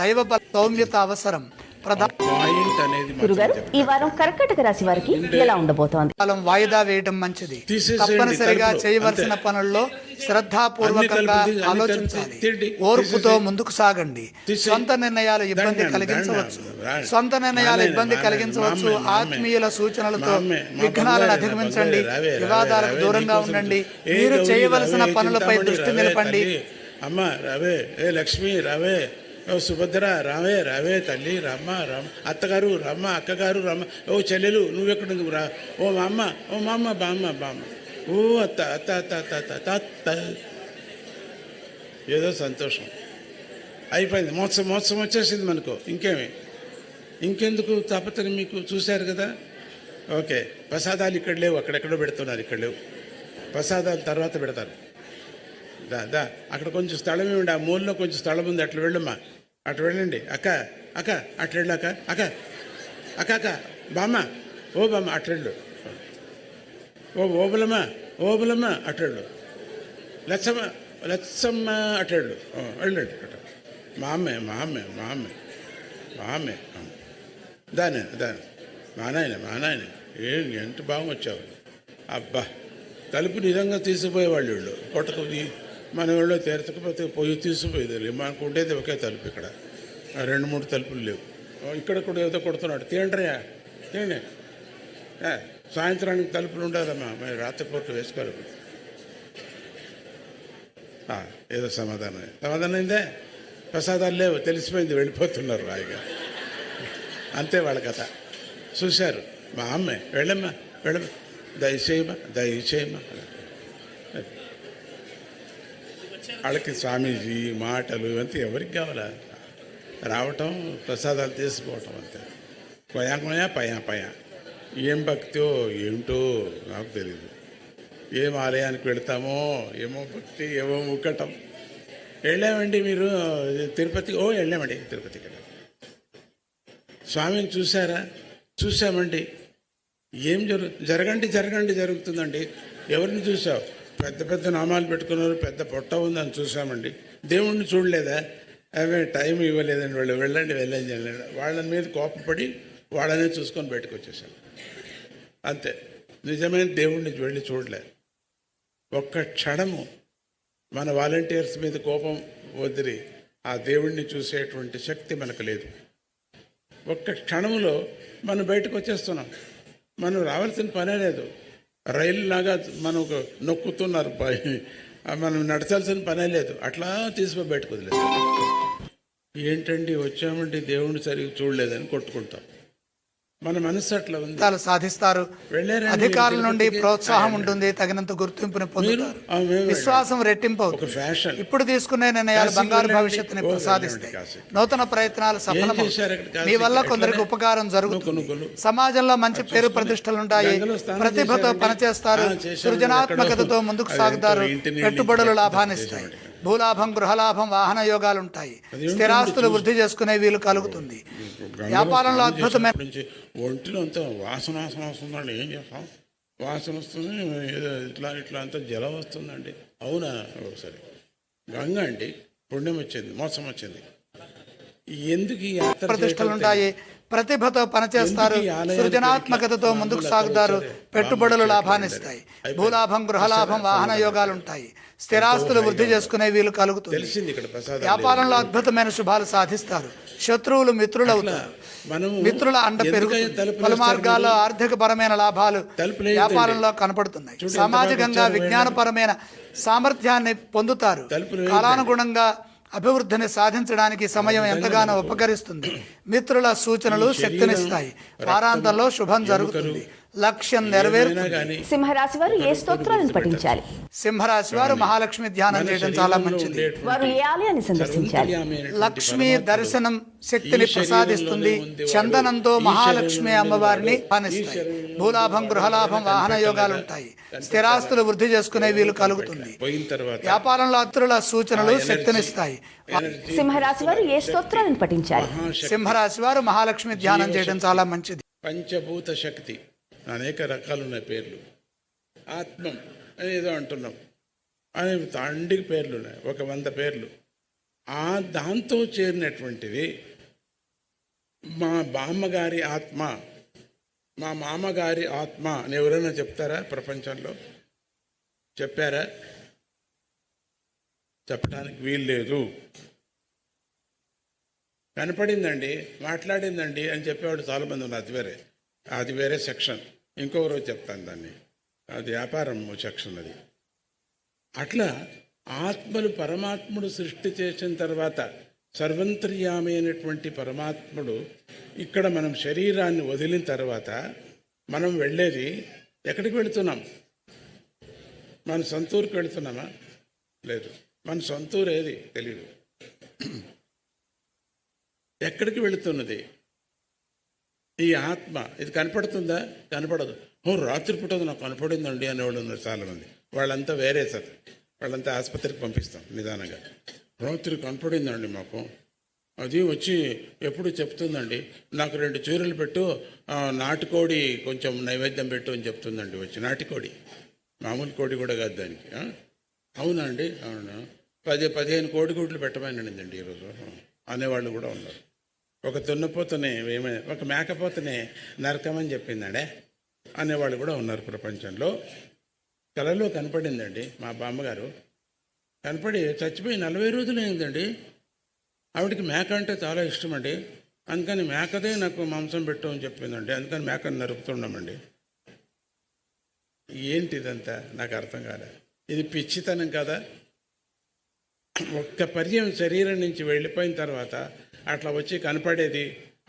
దైవ సౌమ్యత అవసరం. పాయింట్ అనేది గురుగారు, ఈ వారం కర్కాటక రాశి వారికి ఎలా ఉండబోతోంది? వాయిదా వేయడం మంచిది. తీసేసేయండి, తప్పనిసరిగా తలుపులో. చేయవలసిన పనుల్లో శ్రద్ధాపూర్వకంగా అన్ని తలుపులు ఆలోచించాలి. తీయండి, ఓర్పుతో తీసేసి. ముందుకు సాగండి. తీసేసి. సొంత నిర్ణయాలు ఇబ్బంది దండం, కలిగించవచ్చు. దండం. సొంత నిర్ణయాలు మానేయండి, ఇబ్బంది మానేయండి, కలిగించవచ్చు. మానేయండి. ఆత్మీయుల సూచనలతో మామే, మా విఘ్నాలను బంగారు, అధిగమించండి. బంగారు, రావే, వివాదాలకు రావే, దూరంగా నీకోసం ఉండండి. ఏ మీరు గౌరీ, చేయవలసిన రావే, పనులపై చింతామణి, దృష్టి రావే, నిలపండి. తల్లి. అమ్మ రావే, ఏ లక్ష్మి రావే, ఓ సుభద్ర రావే, రావే తల్లి, రమ్మ రమ్మ, అత్తగారు రమ్మ, అక్కగారు రమ్మ, ఓ చెల్లెలు నువ్వెక్కడ రా, ఓ మా అమ్మ, ఓ మా అమ్మ, బామ్మ బామ్మ, ఓ అత్త అత్త అత్త అత్త అత్త అత్త. ఏదో సంతోషం అయిపోయింది. మోత్సవం వచ్చేసింది మనకు. ఇంకెందుకు తప్పతని మీకు చూశారు కదా. ఓకే, ప్రసాదాలు ఇక్కడ లేవు, అక్కడెక్కడో పెడుతున్నారు, ఇక్కడ లేవు. ప్రసాదాలు తర్వాత పెడతారు. దా అక్కడ కొంచెం స్థలం ఇవ్వండి, ఆ మూలలో కొంచెం స్థలం ఉంది, అట్లా వెళ్ళమ్మా, అట్లా వెళ్ళండి. అక్క అట్లా వెళ్ళు, అక్క అక్క బామ్మ, ఓ బామ్మ అట్లా వెళ్ళు, ఓబులమ్మ అట్లా వెళ్ళు, లచ్చమ్మ అట్లా వెళ్ళు, వెళ్ళండి అట్లా. మా అమ్మే దాని మా నాయన ఎంత బాగా వచ్చావు. అబ్బా, తలుపు నిజంగా తీసుకుపోయేవాళ్ళు వీళ్ళు. కొట్టకు మన వాళ్ళు తెరచకపోతే పోయి తీసుకుపోయేది. మనకు ఉండేది ఒకే తలుపు, ఇక్కడ 2-3 తలుపులు లేవు. ఇక్కడ కూడా ఏదో కొడుతున్నాడు. తీయండిరా తీయండి, సాయంత్రానికి తలుపులు ఉండాలమ్మా, మరి రాత్రిపూట వేసుకోవాలి. ఏదో సమాధానం అయిందే. ప్రసాదాలు లేవు, తెలిసిపోయింది, వెళ్ళిపోతున్నారు రాయిగా. అంతే వాళ్ళ కథ. చూశారు. మా అమ్మే వెళ్ళమ్మా దయచేయమ్మా. వాళ్ళకి స్వామీజీ మాటలు ఇవంతా ఎవరికి కావాలా? రావటం, ప్రసాదాలు తీసుకోవటం, అంతే. పయా ఏం భక్తో ఏమిటో నాకు తెలియదు. ఏం ఆలయానికి వెళతామో ఏమో భక్తి, ఏమో ముక్కటం. వెళ్ళామండి మీరు తిరుపతికి? వెళ్ళామండి తిరుపతికి. స్వామిని చూసారా? చూసామండి. ఏం జరుగుతుందండి. ఎవరిని చూసావు? పెద్ద నామాలు పెట్టుకున్నారు, పెద్ద పొట్ట ఉందని చూసామండి. దేవుణ్ణి చూడలేదా? టైం ఇవ్వలేదండి. వెళ్ళండి. వాళ్ళ మీద కోపపడి వాళ్ళనే చూసుకొని బయటకు వచ్చేసాను, అంతే. నిజమైన దేవుణ్ణి వెళ్ళి చూడలే. ఒక్క క్షణము మన వాలంటీర్స్ మీద కోపం వదిలి ఆ దేవుణ్ణి చూసేటువంటి శక్తి మనకు లేదు. ఒక్క క్షణంలో మనం బయటకు వచ్చేస్తున్నాం. మనం రావాల్సిన పనే లేదు. రైలులాగా మనకు నొక్కుతున్నారు, మనం నడచాల్సిన పనే లేదు. అట్లా తీసుకుని బయటకు వదిలేదు. ఏంటండి వచ్చామండి దేవుణ్ణి సరిగ్గా చూడలేదని కొట్టుకుంటాం. మన మనసు అట్లా ఉంది. సాధిస్తారు. అధికారుల నుండి ప్రోత్సాహం ఉంటుంది, తగినంత గుర్తింపుని పొందుతారు, విశ్వాసం రెట్టింపు అవుతుంది. ఇప్పుడు తీసుకునే నిర్ణయాలు బంగారు భవిష్యత్తుని ప్రసాదిస్తాయి. నూతన ప్రయత్నాలు సఫలమవుతాయి. మీ వల్ల కొందరికి ఉపకారం జరుగుతుంది. సమాజంలో మంచి పేరు ప్రతిష్టలుంటాయి. ప్రతిభతో పనిచేస్తారు. సృజనాత్మకతతో ముందుకు సాగుతారు. పెట్టుబడులు లాభాన్నిస్తాయి. భూలాభం, గృహలాభం, వాహన యోగాలుంటాయి. స్థిరాస్తులు వృద్ధి చేసుకునే వీలు కలుగుతుంది. వ్యాపారంలో అద్భుతమైన ఒంటిలో అంతా వాసన వస్తుందండి. ఏం చేస్తాం? వాసన వస్తుంది, ఏదో ఇట్లా అంతా జలం వస్తుందండి. అవునా? ఒకసారి గంగ అండి, పుణ్యం వచ్చింది, మోసం వచ్చింది. ఎందుకు ఈ ప్రతిష్టలుంటాయి. ప్రతిభతో పనిచేస్తారు. సృజనాత్మకతతో ముందుకు సాగుతారు. పెట్టుబడులు లాభాన్నిస్తాయి. భూలాభం, గృహలాభం, వాహన యోగాలుంటాయి. స్థిరాస్తులు వృద్ధి చేసుకునే వీలు కలుగుతుంది. వ్యాపారంలో అద్భుతమైన శుభాలు సాధిస్తారు. శత్రువులు మిత్రులవుతారు. మిత్రుల అండ పెరుగుతుంది. పలు మార్గాల్లో ఆర్థికపరమైన లాభాలు వ్యాపారంలో కనపడుతున్నాయి. సామాజికంగా విజ్ఞానపరమైన సామర్థ్యాన్ని పొందుతారు. కాలానుగుణంగా అభివృద్ధిని సాధించడానికి సమయం ఎంతగానో ఉపకరిస్తుంది. మిత్రుల సూచనలు శక్తినిస్తాయి. వారాంతంలో శుభం జరుగుతుంది. లక్ష్యం నెరవేరుతుంది. సింహరాశి వారు ఏ స్తోత్రాలను పఠించాలి? సింహరాశి వారు మహాలక్ష్మి ధ్యానం చేయడం చాలా మంచిది. వారు ఏ ఆలయాన్ని సందర్శించాలి? లక్ష్మీ దర్శనం శక్తిని ప్రసాదిస్తుంది. చందనంతో మహాలక్ష్మి అమ్మవారిని పానిస్తాయి. భూలాభం, గృహలాభం, వాహన యోగాలు ఉంటాయి. స్థిరాస్తులు వృద్ధి చేసుకునే వీలు కలుగుతుంది. వ్యాపారంలో అత్రుల సూచనలు శక్తినిస్తాయి. సింహరాశి వారు ఏ స్తోత్రాలను పఠించాలి? సింహరాశి వారు మహాలక్ష్మి ధ్యానం చేయడం చాలా మంచిది. పంచభూత శక్తి అనేక రకాలు ఉన్నాయి పేర్లు. ఆత్మం అని ఏదో అంటున్నాం, అని తండ్రికి పేర్లు ఉన్నాయి, 100 పేర్లు. దాంతో చేరినటువంటిది మా బామ్మగారి ఆత్మ, మా మామగారి ఆత్మ అని ఎవరైనా చెప్తారా? ప్రపంచంలో చెప్పారా? చెప్పడానికి వీలు లేదు. కనపడిందండి, మాట్లాడిందండి అని చెప్పేవాడు చాలామంది ఉన్నారు. అది వేరే సెక్షన్. ఇంకో రోజు చెప్తాను దాన్ని. అది వ్యాపారం సెక్షన్ అది. అట్లా ఆత్మలు పరమాత్ముడు సృష్టి చేసిన తర్వాత సర్వంతర్యామి అయినటువంటి పరమాత్ముడు ఇక్కడ మనం శరీరాన్ని వదిలిన తర్వాత మనం వెళ్ళేది ఎక్కడికి వెళుతున్నాం? మన సొంతూరుకి వెళుతున్నామా? లేదు. మన సొంతూరు ఏది తెలియదు. ఎక్కడికి వెళుతున్నది ఈ ఆత్మ? ఇది కనపడుతుందా? కనపడదు. రాత్రిపూట నాకు కనపడిందండి అనేవాళ్ళు ఉన్నారు చాలామంది. వాళ్ళంతా వేరే సార్, వాళ్ళంతా ఆసుపత్రికి పంపిస్తాం నిదానంగా. రాత్రి కనపడిందండి మాకు, అది వచ్చి ఎప్పుడు చెప్తుందండి, నాకు 2 చీరలు పెట్టు, నాటుకోడి కొంచెం నైవేద్యం పెట్టు అని చెప్తుందండి వచ్చి. నాటుకోడి, మామూలు కోడి కూడా కాదు దానికి. అవునా అండి? అవునా. 10-15 కోడిగుడ్లు పెట్టమనండి ఈరోజు అనేవాళ్ళు కూడా ఉన్నారు. ఒక దున్నపోతనే ఒక మేకపోతనే నరకమని చెప్పిందండే అనేవాళ్ళు కూడా ఉన్నారు ప్రపంచంలో. కళలో కనపడిందండి మా బామ్మగారు. కనపడి చచ్చిపోయి 40 రోజులు అయిందండి. ఆవిడకి మేక అంటే చాలా ఇష్టం అండి. అందుకని మేకదే నాకు మాంసం పెట్టు అని చెప్పిందండి. అందుకని మేకను నరుకుతున్నామండి. ఏంటిదంతా నాకు అర్థం కాలేదు. ఇది పిచ్చితనం కదా? ఒక్క పర్యం శరీరం నుంచి వెళ్ళిపోయిన తర్వాత అట్లా వచ్చి కనపడేది,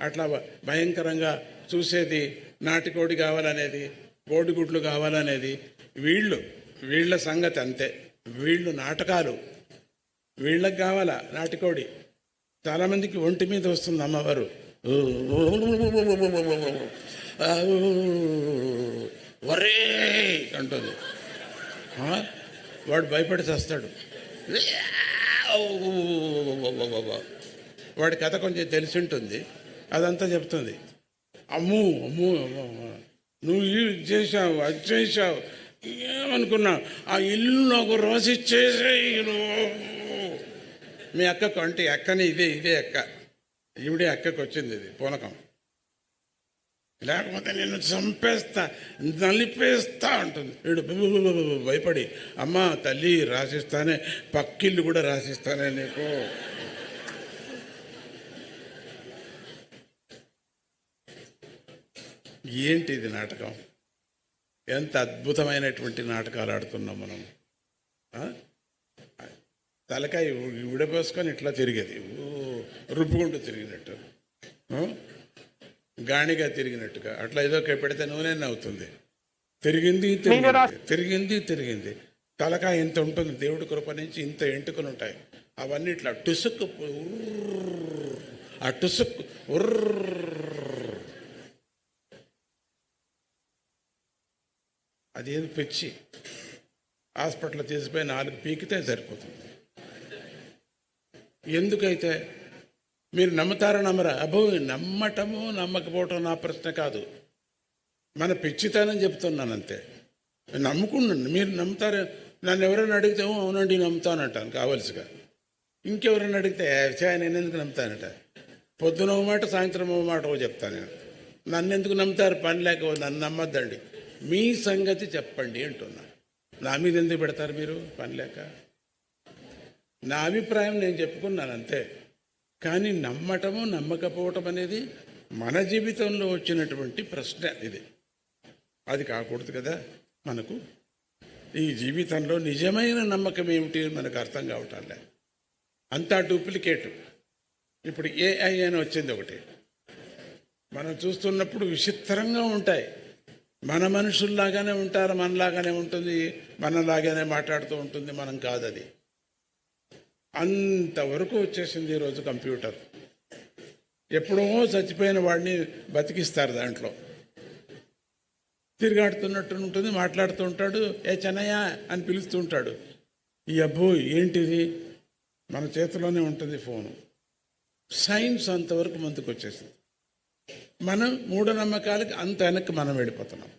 అట్లా భయంకరంగా చూసేది, నాటుకోడి కావాలనేది, కోడిగుడ్లు కావాలనేది, వీళ్ళ సంగతి అంతే. వీళ్ళు నాటకాలు, వీళ్ళకి కావాలా నాటుకోడి. చాలామందికి ఒంటి మీద వస్తుంది అమ్మవారు, వరే అంటుంది. వాడు భయపడి చేస్తాడు. వాడి కథ కొంచెం తెలిసి ఉంటుంది, అదంతా చెప్తుంది. అమ్ము అమ్ము నువ్వు ఇది చేసావు, అది చేసావు, ఏమనుకున్నా ఆ ఇల్లు నాకు రాసిచ్చేసేయి. మీ అక్కకు అంటే అక్కని ఇదే అక్క, ఈవిడే అక్కకు వచ్చింది ఇది పూనకం. లేకపోతే నేను చంపేస్తా, నలిపేస్తా అంటుంది. వీడు భయపడి, అమ్మ తల్లి రాసిస్తానే, పక్కిళ్ళు కూడా రాసిస్తానే నీకు. ఏంటి ఇది నాటకం? ఎంత అద్భుతమైనటువంటి నాటకాలు ఆడుతున్నాం మనం. తలకాయ విడపోసుకొని ఇట్లా తిరిగేది, రుబ్బుకుంటూ తిరిగినట్టు, గాణిగా తిరిగినట్టుగా. అట్లా ఏదో పెడితే నూనె అవుతుంది. తిరిగింది. తలకాయ ఇంత ఉంటుంది, దేవుడి కృప నుంచి ఇంత ఎంటుకుని ఉంటాయి. అవన్నీ ఇట్లా టుసుక్కు, ఆ టుసుక్కు అదేది పిచ్చి. హాస్పిటల్ తీసిపోయి 4 పీకితే సరిపోతుంది. ఎందుకైతే మీరు నమ్ముతారా నమ్మరా? అబ్బో, నమ్మటము నమ్మకపోవటం నా ప్రశ్న కాదు, మన పిచ్చితనం చెప్తున్నాను అంతే. నమ్ముకున్నాను. మీరు నమ్ముతారా? నన్ను ఎవరైనా అడిగితే అవునండి నమ్ముతానంటాను కావలసిగా. ఇంకెవరైనా అడిగితే నేను ఎందుకు నమ్ముతానట? పొద్దున ఓ మాట, సాయంత్రం ఓ మాట చెప్తాను నేను. నన్ను ఎందుకు నమ్ముతారు? పని లేక నన్ను నమ్మద్దండి, మీ సంగతి చెప్పండి అంటున్నా. నా మీద ఎందుకు పెడతారు మీరు పని లేక? నా అభిప్రాయం నేను చెప్పుకున్నాను అంతే. కానీ నమ్మటము నమ్మకపోవటం అనేది మన జీవితంలో వచ్చినటువంటి ప్రశ్న ఇది. అది కాకూడదు కదా మనకు. ఈ జీవితంలో నిజమైన నమ్మకం ఏమిటి మనకు అర్థం కావటాలే. అంతా డూప్లికేట్. ఇప్పుడు AI అని వచ్చింది ఒకటి. మనం చూస్తున్నప్పుడు విచిత్రంగా ఉంటాయి. మన మనుషుల్లాగానే ఉంటారు, మనలాగానే ఉంటుంది, మనలాగానే మాట్లాడుతూ ఉంటుంది. మనం కాదు అది. అంతవరకు వచ్చేసింది ఈరోజు కంప్యూటర్. ఎప్పుడో చచ్చిపోయిన వాడిని బతికిస్తారు దాంట్లో. తిరిగాడుతున్నట్టు ఉంటుంది, మాట్లాడుతూ ఉంటాడు, ఏ చెన్నయ్య అని పిలుస్తూ ఉంటాడు. ఈ అబ్బో ఏంటిది? మన చేతిలోనే ఉంటుంది ఫోను. సైన్స్ అంతవరకు ముందుకు వచ్చేసింది. మనం మూఢనమ్మకాలకి అంత వెనక్కి మనం వెళ్ళిపోతున్నాం.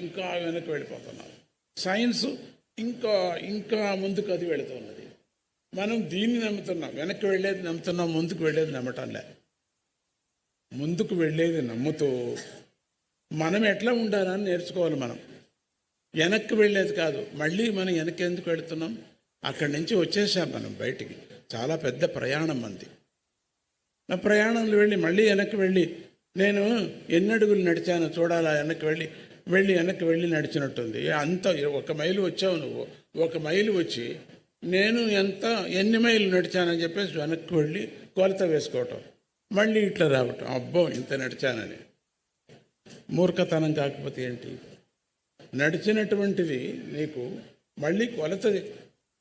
ఇంకా వెనక్కి వెళ్ళిపోతున్నాం. సైన్స్ ఇంకా ముందుకు అది వెళుతున్నది. మనం దీన్ని నమ్ముతున్నాం. వెనక్కి వెళ్ళేది నమ్ముతున్నాం, ముందుకు వెళ్ళేది నమ్మటంలే. ముందుకు వెళ్ళేది నమ్ముతూ మనం ఎట్లా ఉండాలని నేర్చుకోవాలి మనం. వెనక్కి వెళ్ళేది కాదు. మళ్ళీ మనం వెనక్కి ఎందుకు వెళుతున్నాం? అక్కడి నుంచి వచ్చేసాం మనం బయటికి. చాలా పెద్ద ప్రయాణం మంది. ఆ ప్రయాణంలో వెళ్ళి మళ్ళీ వెనక్కి వెళ్ళి నేను ఎన్ని అడుగులు నడిచానో చూడాలా, వెనక్కి వెళ్ళి నడిచినట్టుంది. అంత 1 మైలు వచ్చావు నువ్వు. 1 మైలు వచ్చి నేను ఎన్ని మైలు నడిచానని చెప్పేసి వెనక్కి వెళ్ళి కొలత వేసుకోవటం, మళ్ళీ ఇట్లా రావటం, అబ్బో ఇంత నడిచానని. మూర్ఖతనం కాకపోతే ఏంటి? నడిచినటువంటిది నీకు మళ్ళీ కొలత,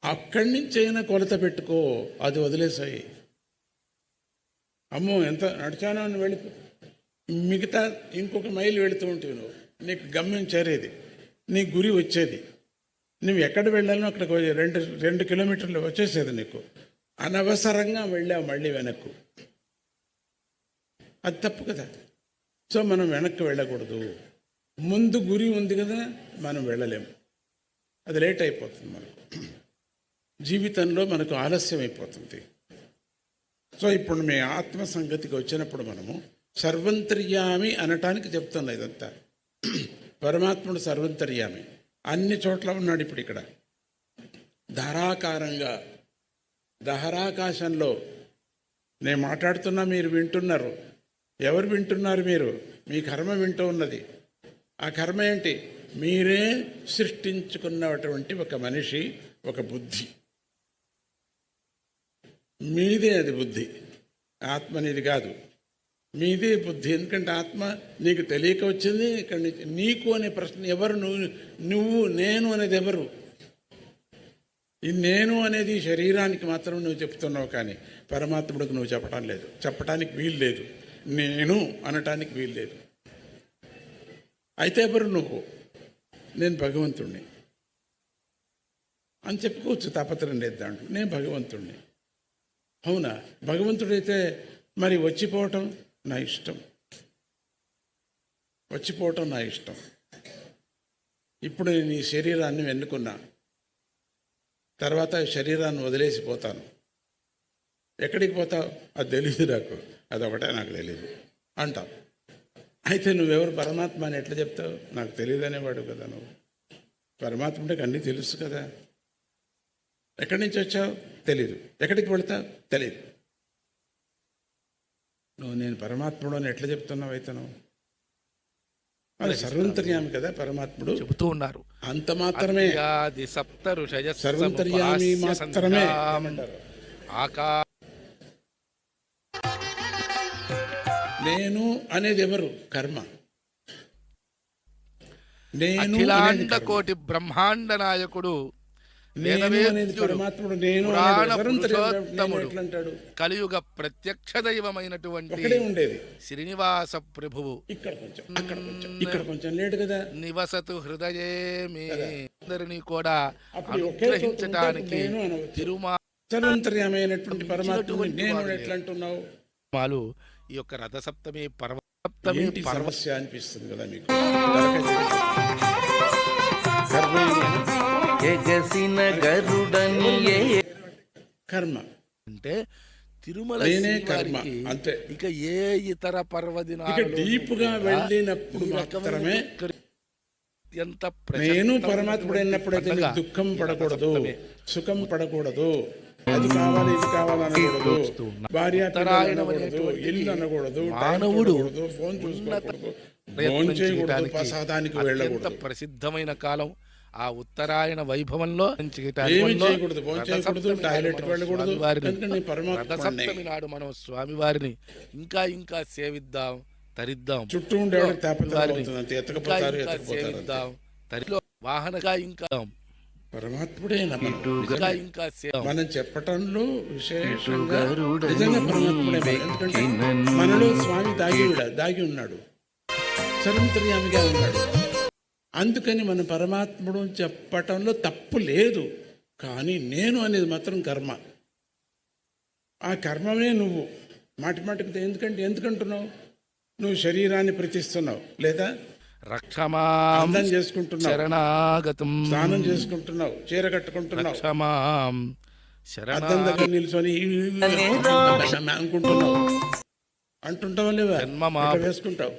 అక్కడి నుంచి అయినా కొలత పెట్టుకో, అది వదిలేసాయి. అమ్మో ఎంత నడిచానో అని వెళ్ళి మిగతా ఇంకొక మైలు వెళుతూ ఉంటావు నువ్వు. నీకు గమ్యం చేరేది, నీ గురి వచ్చేది. నువ్వు ఎక్కడ వెళ్ళాలో అక్కడికి 2 కిలోమీటర్లు వచ్చేసేది నీకు. అనవసరంగా వెళ్ళావు మళ్ళీ వెనక్కు. అది తప్పు కదా. సో మనం వెనక్కి వెళ్ళకూడదు. ముందు గురి ఉంది కదా, మనం వెళ్ళలేము. అది లేట్ అయిపోతుంది మనకు, జీవితంలో మనకు ఆలస్యం అయిపోతుంది. సో ఇప్పుడు మీ ఆత్మ సంగతికి వచ్చినప్పుడు మనము సర్వంతర్యామి అనటానికి చెప్తున్నా. ఇదంతా పరమాత్ముడు సర్వంతర్యామి, అన్ని చోట్ల ఉన్నాడు. ఇప్పుడు ఇక్కడ ధారాకారంగా దహరాకాశంలో నేను మాట్లాడుతున్నా, మీరు వింటున్నారు. ఎవరు వింటున్నారు? మీరు. మీ కర్మ వింటూ ఉన్నది. ఆ కర్మ ఏంటి? మీరే సృష్టించుకున్నటువంటి ఒక మనిషి, ఒక బుద్ధి మీదే. అది బుద్ధి, ఆత్మ అనేది కాదు, మీదే బుద్ధి. ఎందుకంటే ఆత్మ నీకు తెలియక వచ్చింది. ఇక్కడ నుంచి నీకు అనే ప్రశ్న ఎవరు? నువ్వు నేను అనేది ఎవరు? ఈ నేను అనేది శరీరానికి మాత్రం నువ్వు చెప్తున్నావు, కానీ పరమాత్ముడికి నువ్వు చెప్పడం లేదు, చెప్పడానికి వీలు లేదు. నేను అనటానికి వీలు లేదు. అయితే ఎవరు నువ్వు? నేను భగవంతుణ్ణి అని చెప్పుకోవచ్చు, తాపత్రయం లేదు దాంట్లో. నేను భగవంతుణ్ణి. అవునా? భగవంతుడైతే మరి వచ్చిపోవటం నా ఇష్టం, వచ్చిపోవటం నా ఇష్టం. ఇప్పుడు నేను ఈ శరీరాన్ని ఎన్నుకున్నా, తర్వాత శరీరాన్ని వదిలేసిపోతాను. ఎక్కడికి పోతావు? అది తెలియదు నాకు, అదొకటే నాకు తెలియదు అంటావు. అయితే నువ్వెవరు? పరమాత్మ అని ఎట్లా చెప్తావు? నాకు తెలియదు అనేవాడు కదా నువ్వు. పరమాత్మకి అన్నీ తెలుసు కదా. ఎక్కడి నుంచి వచ్చావు? తెలీదు. ఎక్కడికి వెళతావు? తెలీదు. నువ్వు నేను పరమాత్ముడు అని ఎట్లా చెప్తున్నావు? అయితే నువ్వు అది సర్వంతర్యామి కదా పరమాత్ముడు చెబుతూ ఉన్నారు. అంత మాత్రమే సర్వంతర్యామి మాత్రమే. నేను అనేది ఎవరు? కర్మ. నేను అఖిలాండ కోటి బ్రహ్మాండ నాయకుడు పరమాత్ముడు. నేను ఎట్లంటాడు? కలియుగ ప్రత్యక్ష దైవమైనటువంటి ఉండేది శ్రీనివాస ప్రభువు ఇక్కడ కొంచెం లేడు కదా. నివసతు హృదయే మీ అందరినీ కూడా అనుగ్రహించటానికి సర్వంతర్యమైనటువంటి పరమాత్ముడు నేను ఎట్లా అంటున్నావు? ఈ యొక్క రథసప్తమి పర్వసప్తమి సమస్య అనిపిస్తుంది కదా మీకు. కర్మ అంటే తిరుమల కర్మ అంతే. ఇక ఏ ఇతర పర్వదినాలు డీప్ గా వెళ్ళినప్పుడు మాత్రమే ఎంత నేను పరమాత్ముడు అయినప్పుడైతే దుఃఖం పడకూడదు, సుఖం పడకూడదు, అది కావాలి ఇది కావాలి అనకూడదు, భార్య అనకూడదు, ఇల్లు అనకూడదు, మానవుడు ఫోన్ చూసుకోకూడదు, ఫోన్ చేయకూడదు, ప్రసాదానికి వెళ్ళకూడదు. ప్రసిద్ధమైన కాలం ఆ ఉత్తరాయణ వైభవంలో రథసప్తమి నాడు మనం స్వామివారిని ఇంకా ఇంకా సేవిద్దాం, తరిద్దాం. చుట్టూ సేవిద్దాం, తరిలో వాహనగా ఇంకా పరమాత్ముడే ఇంకా మనం చెప్పటంలో విశేషంగా నిజంగా పరమాత్ముడే. ఎందుకంటే మనలో స్వామి దాగి ఉన్నాడు, సర్వంతర్యామిగా ఉన్నాడు. అందుకని మన పరమాత్ముడు చెప్పటంలో తప్పు లేదు. కానీ నేను అనేది మాత్రం కర్మ. ఆ కర్మమే నువ్వు మాటిమాటికి ఎందుకంటున్నావు? నువ్వు శరీరాన్ని ప్రతిస్తున్నావు, లేదా అందం చేసుకుంటున్నావు, స్నానం చేసుకుంటున్నావు, చీర కట్టుకుంటున్నావు, అద్దం దగ్గర నిల్చొని అనుకుంటున్నావు, అంటుంటావా లేవా? వేసుకుంటావు.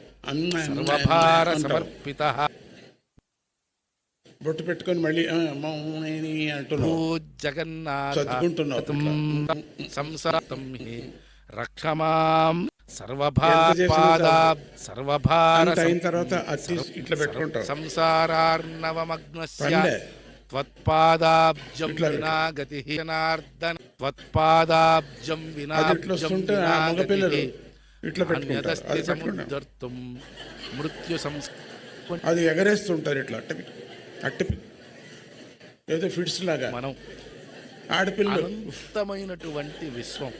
బొట్టు పెట్టుకొని మళ్ళీ మౌని అంటున్నావు, జగన్నాథ చదువుకుంటున్నావు ఇట్లా. సంసారం రక్షమాం ఎంత చేసినా సర్వభార అంత అయిన తర్వాత అది తీసి ఇట్లా పెట్టుకుంటావు. సంసారార్ణవమగ్నస్య పండే. త్వత్పాదాబ్జం ఇట్లా వినా గతి జనార్దన త్వత్పాదాబ్జం వినా అది ఇట్లా వస్తుంటే ఆ మగపిల్లలు ఇట్లా పెట్టుకుంటారు. అది పెట్టుకుంటాం. సముద్ధర్తుం మృత్యు అది ఎగరేస్తుంటారు ఇట్లా అట్టి ఏదో ఫిట్స్ లాగా. మనం ఆడపిల్లలు అనంతమైనటువంటి విశ్వం,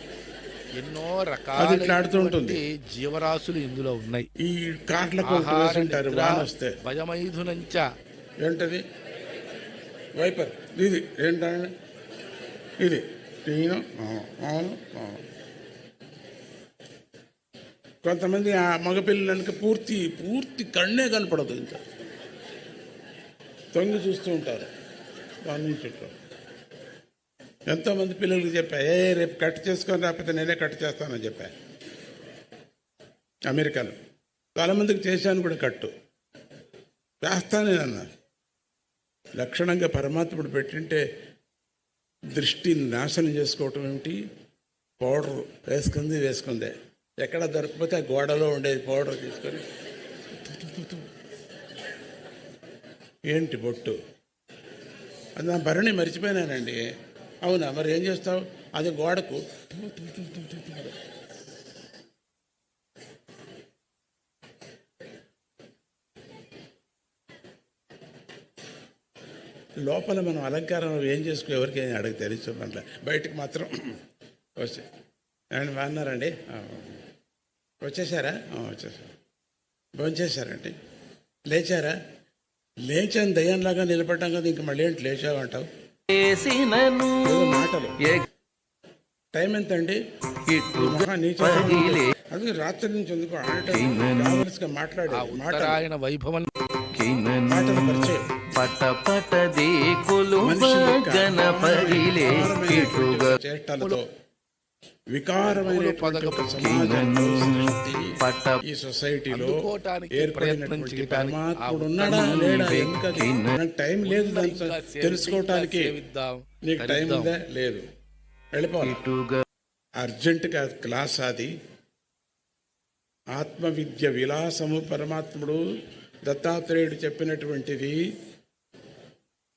ఎన్నో అది ఇట్లా ఆడుతూ ఉంటుంది. రకాల జీవరాశులు ఇందులో ఉన్నాయి. ఈ కార్లకు ఆహార వేసుంటారు నిద్ర, వాన వస్తే. భయమైథునంచ ఏంటది వైపర్, ఇది ఏంటంటే ఇది నేను అవును. కొంతమంది ఆ మగపిల్లలకి పూర్తి కన్నే కనపడదు, ఇంకా తొంగి చూస్తూ ఉంటారు దాని నుంచి ఇట్లా. ఎంతోమంది పిల్లలకి చెప్పా, రేపు కట్ చేసుకొని రాకపోతే నేనే కట్ చేస్తానని చెప్పా. అమెరికాలో చాలామందికి చేశాను కూడా కట్టు, చేస్తానేనన్నా. లక్షణంగా పరమాత్ముడు పెట్టింటే దృష్టి నాశనం చేసుకోవటం ఏమిటి? పౌడర్ వేసుకుందే, ఎక్కడ దొరకపోతే ఆ గోడలో ఉండేది పౌడర్ తీసుకొని ఏంటి బొట్టు, అది నా భరణి మర్చిపోయినానండి. అవునా, మరి ఏం చేస్తావు? అది గోడకు లోపల మనం అలంకారం ఏం చేసుకో ఎవరికి అడగ తెలుసు అట్లా. బయటకు మాత్రం వచ్చే ఏమండి బాగున్నారండి, వచ్చేసారా? వచ్చేసారు. భోంచేశారండి, లేచారా? లేచాను దయ్యంలాగా నిలబడ్డాం కదా, ఇంక మళ్ళీ ఏంటి లేచావు అంటావు. ఏదో మాటలు. టైం ఎంత అండి? అది రాత్రి నుంచి ఎందుకు గా మాట్లాడే ఉత్తరాయణ వైభవం మాటలు పరిచయం. చేష్టలతో వికారమైన ఈ సొసైటీలో ఏర్పడినటువంటి పరమాత్ముడు ఉన్నాడా లేడా? ఎందుకది నాకు టైం లేదు దాన్ని తెలుసుకోవటానికి. నీకు టైం ఉందా? లేదు, వెళ్ళిపోవాలి అర్జెంటుగా. క్లాస్ అది ఆత్మవిద్య విలాసము. పరమాత్ముడు దత్తాత్రేయుడు చెప్పినటువంటిది,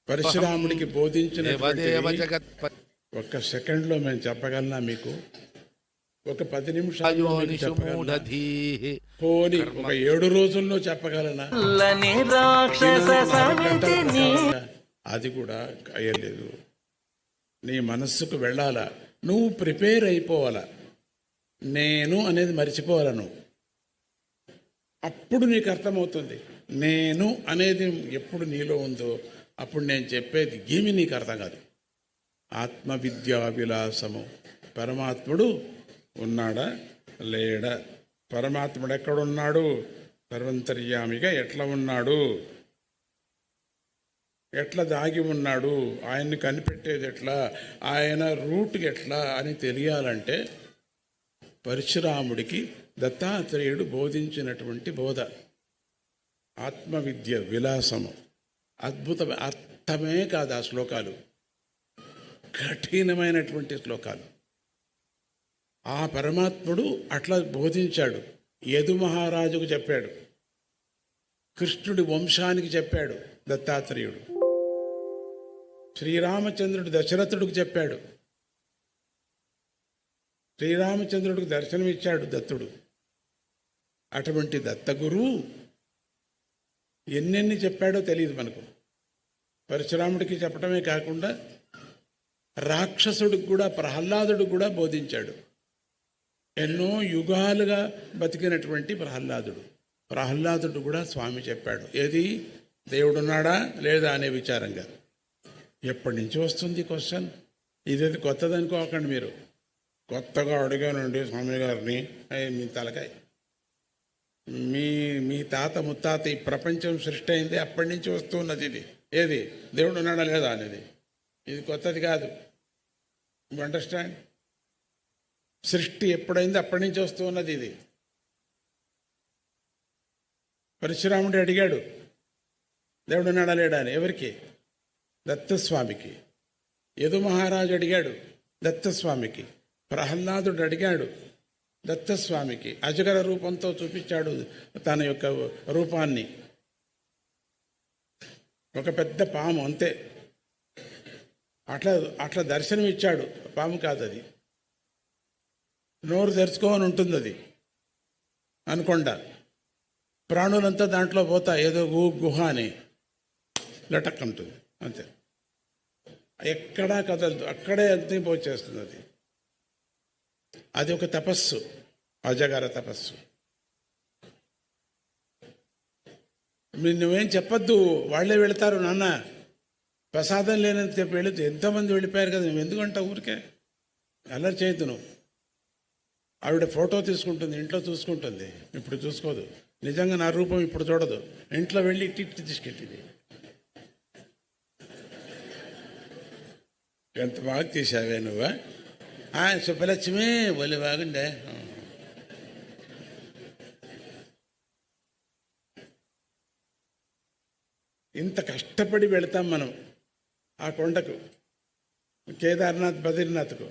పరశురాముడికి బోధించినటువంటి. ఒక్క సెకండ్లో మేము చెప్పగలనా మీకు? ఒక 10 నిమిషాల్లో చెప్పగలనా? పోనీ ఒక 7 రోజుల్లో చెప్పగలనా? అది కూడా అయ్యలేదు. నీ మనస్సుకు వెళ్ళాలా, నువ్వు ప్రిపేర్ అయిపోవాలా. నేను అనేది మర్చిపోవాలా నువ్వు, అప్పుడు నీకు అర్థమవుతుంది. నేను అనేది ఎప్పుడు నీలో ఉందో అప్పుడు నేను చెప్పేది ఏమీ నీకు అర్థం కాదు. ఆత్మవిద్యా విలాసము. పరమాత్ముడు ఉన్నాడా లేడా? పరమాత్ముడు ఎక్కడున్నాడు? సర్వంతర్యామిగా ఎట్లా ఉన్నాడు? ఎట్లా దాగి ఉన్నాడు? ఆయన్ని కనిపెట్టేది ఎట్లా? ఆయన రూట్ ఎట్లా అని తెలియాలంటే పరశురాముడికి దత్తాత్రేయుడు బోధించినటువంటి బోధ ఆత్మవిద్య విలాసము. అద్భుత అర్థమే కాదు ఆ శ్లోకాలు, కఠినమైనటువంటి శ్లోకాలు. ఆ పరమాత్ముడు అట్లా బోధించాడు. యదు మహారాజుకు చెప్పాడు, కృష్ణుడి వంశానికి చెప్పాడు దత్తాత్రేయుడు. శ్రీరామచంద్రుడు దశరథుడికి చెప్పాడు. శ్రీరామచంద్రుడికి దర్శనమిచ్చాడు దత్తుడు. అటువంటి దత్తగురువు ఎన్నెన్ని చెప్పాడో తెలియదు మనకు. పరశురాముడికి చెప్పడమే కాకుండా రాక్షసుడికి కూడా, ప్రహ్లాదుడికి కూడా బోధించాడు. ఎన్నో యుగాలుగా బతికినటువంటి ప్రహ్లాదుడు కూడా స్వామి చెప్పాడు. ఏది? దేవుడున్నాడా లేదా అనే విచారంగా. ఎప్పటి నుంచి వస్తుంది క్వశ్చన్? ఇదేది కొత్తదనుకోకండి మీరు. కొత్తగా అడిగానండి స్వామి గారిని, మీ తలకాయ. మీ తాత ముత్తాత ఈ ప్రపంచం సృష్టి అయింది అప్పటి నుంచి వస్తున్నది ఇది. ఏది? దేవుడు ఉన్నాడా లేదా అనేది. ఇది కొత్తది కాదు. You understand? సృష్టి ఎప్పుడైంది అప్పటి నుంచి వస్తూ ఉన్నది ఇది. పరశురాముడు అడిగాడు, దేవుడు ఉన్నాడా లేడా అని. ఎవరికి? దత్తస్వామికి. యదు మహారాజు అడిగాడు దత్తస్వామికి, ప్రహ్లాదుడు అడిగాడు దత్తస్వామికి, అజగర రూపంతో చూపించాడు తన యొక్క రూపాన్ని. ఒక పెద్ద పాము అంతే, అట్లా దర్శనం ఇచ్చాడు. పాము కాదు అది, నోరు తెరుచుకోని ఉంటుంది అది అనుకొండ. ప్రాణులంతా దాంట్లో పోతా, ఏదో గుహ అని లటక్ ఉంటుంది అంతే, ఎక్కడా కదలదు, అక్కడే అంతే పోచేస్తుంది అది. అది ఒక తపస్సు, అజగార తపస్సు. మీరు నువ్వేం చెప్పొద్దు, వాళ్ళే వెళతారు నాన్న, ప్రసాదం లేనని చెప్పి వెళితే ఎంతోమంది వెళ్ళిపోయారు కదా, నువ్వు ఎందుకంటావు ఊరికే? అల్లరి చేయొద్దు నువ్వు. ఆవిడ ఫోటో తీసుకుంటుంది, ఇంట్లో చూసుకుంటుంది, ఇప్పుడు చూసుకోదు. నిజంగా నా రూపం ఇప్పుడు చూడదు, ఇంట్లో వెళ్ళి ఇట్టి తీసుకెళ్ళింది. ఎంత బాగా తీసావే నువ్వా? సుబ్బలక్ష్మి ఒలి బాగుండే. ఇంత కష్టపడి వెళతాం మనం ఆ కొండకు, కేదార్నాథ్, బద్రీనాథ్కు.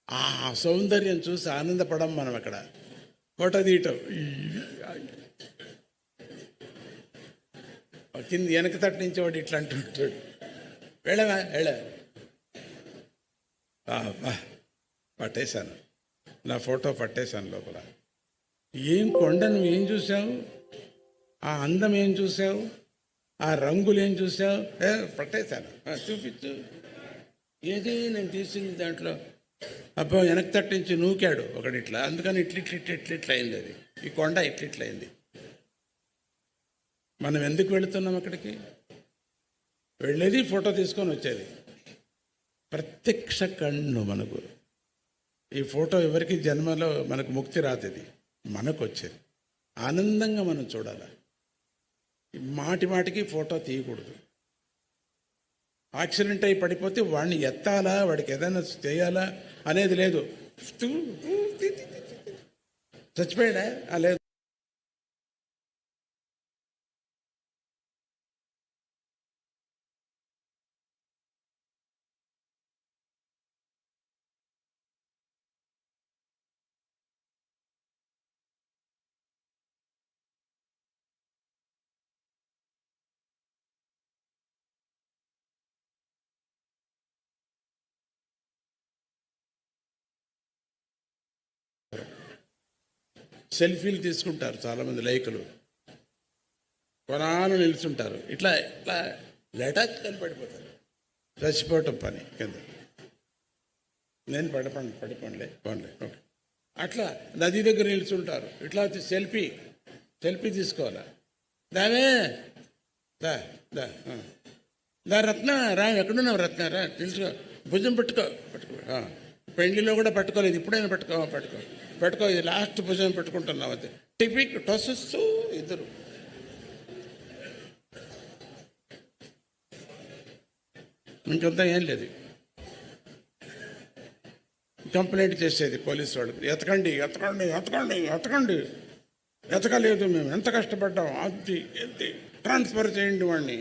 ఆ సౌందర్యం చూసి ఆనందపడం మనం అక్కడ. ఫోటో తీయటం, కింద వెనక తట్టు నుంచి వాడు ఇట్లా అంటుంటాడు, వెళ్ళవా వెళ్ళ. పట్టేశాను, నా ఫోటో పట్టేశాను లోపల. ఏం కొండ నువ్వు ఏం చూసావు, ఆ అందం ఏం చూసావు, ఆ రంగులు ఏం చూసావు? పట్టేశాను, చూపించు. ఏది నేను తీసింది దాంట్లో? అబ్బా వెనక తట్టు నుంచి నూకాడు ఒకటి ఇట్లా, అందుకని ఇట్లిట్లా అయింది అది. ఈ కొండ ఇట్లిట్లా అయింది. మనం ఎందుకు వెళుతున్నాం అక్కడికి? వెళ్ళేది ఫోటో తీసుకొని వచ్చేది. ప్రత్యక్ష కన్ను మనకు. ఈ ఫోటో ఎవరికి జన్మలో మనకు ముక్తి రాతది, మనకు వచ్చేది. ఆనందంగా మనం చూడాలి. మాటికి ఫోటో తీయకూడదు. యాక్సిడెంట్ అయి పడిపోతే వాడిని ఎత్తాలా, వాడికి ఏదైనా చేయాలా అనేది లేదు. చచ్చిపోయాడా లేదు. సెల్ఫీలు తీసుకుంటారు చాలామంది, లైకులు. కొనాలు నిలుచుంటారు, ఇట్లా ఇట్లా లెటాచ్ కనిపడిపోతారు. చచ్చిపోవటం పని కింద. నేను పడిపోండిలే ఓకే. అట్లా నది దగ్గర నిలుచుంటారు, ఇట్లా వచ్చి సెల్ఫీ తీసుకోవాలా. దావే దా దా దా రత్న రా, ఎక్కడున్నావు రత్న రా, తెలుసుకో, భుజం పట్టుకో. పెళ్లిలో కూడా పట్టుకోలేదు, ఇప్పుడైనా పట్టుకో, ఇది లాస్ట్ భుజం పెట్టుకుంటున్నావు. అది టిపిక్ టొసస్సు ఇద్దరు. ఇంకంతా ఏం లేదు. కంప్లైంట్ చేసేది పోలీసు వాళ్ళకి, ఎతకండి. ఎతకలేదు, మేము ఎంత కష్టపడ్డాం, అది ఎత్తి ట్రాన్స్ఫర్ చేయండి వాడిని.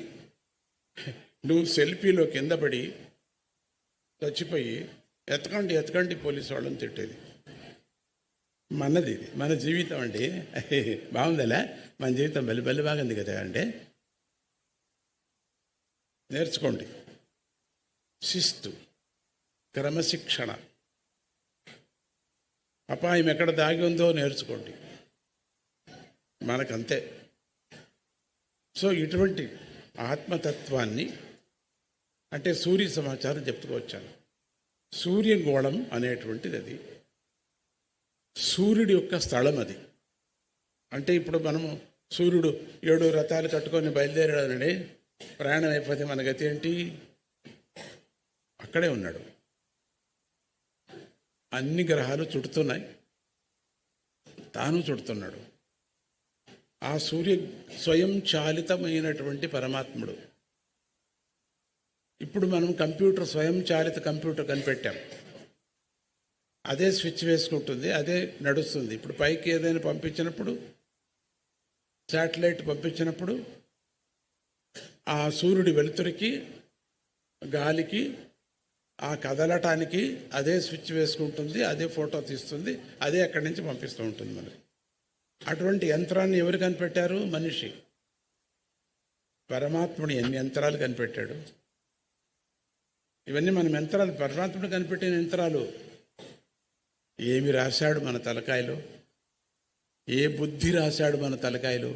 నువ్వు సెల్ఫీలో కింద పడి చచ్చిపోయి ఎతకండి పోలీసు వాళ్ళని తిట్టేది. మనది ఇది, మన జీవితం అండి. బాగుందలే, మన జీవితం బలి బాగుంది కదా అంటే. నేర్చుకోండి శిస్తు, క్రమశిక్షణ. అపాయం ఎక్కడ దాగి ఉందో నేర్చుకోండి. మనకంతే. సో ఇటువంటి ఆత్మతత్వాన్ని అంటే సూర్య సమాచారం చెప్పుకోవచ్చాను. సూర్యగోళం అనేటువంటిది అది సూర్యుడి యొక్క స్థలం. అది అంటే ఇప్పుడు మనము సూర్యుడు 7 రథాలు కట్టుకొని బయలుదేరాడని ప్రయాణం అయిపోతే మన గతి ఏంటి? అక్కడే ఉన్నాడు. అన్ని గ్రహాలు చుడుతున్నాయి, తాను చుడుతున్నాడు. ఆ సూర్య స్వయం చాలితమైనటువంటి పరమాత్ముడు. ఇప్పుడు మనం స్వయం చాలిత కంప్యూటర్ కనిపెట్టాం. అదే స్విచ్ వేసుకుంటుంది, అదే నడుస్తుంది. ఇప్పుడు పైకి ఏదైనా పంపించినప్పుడు, శాటిలైట్ పంపించినప్పుడు ఆ సూర్యుడి వెలుతురికి, గాలికి, ఆ కదలటానికి అదే స్విచ్ వేసుకుంటుంది, అదే ఫోటో తీస్తుంది, అదే అక్కడి నుంచి పంపిస్తూ ఉంటుంది మనకి. అటువంటి యంత్రాన్ని ఎవరు కనిపెట్టారు? మనిషి. పరమాత్ముడు ఎన్ని యంత్రాలు కనిపెట్టాడు? ఇవన్నీ మన యంత్రాలు, పరమాత్ముడు కనిపెట్టిన యంత్రాలు. ఏమి రాశాడు మన తలకాయలో? ఏ బుద్ధి రాశాడు మన తలకాయలో?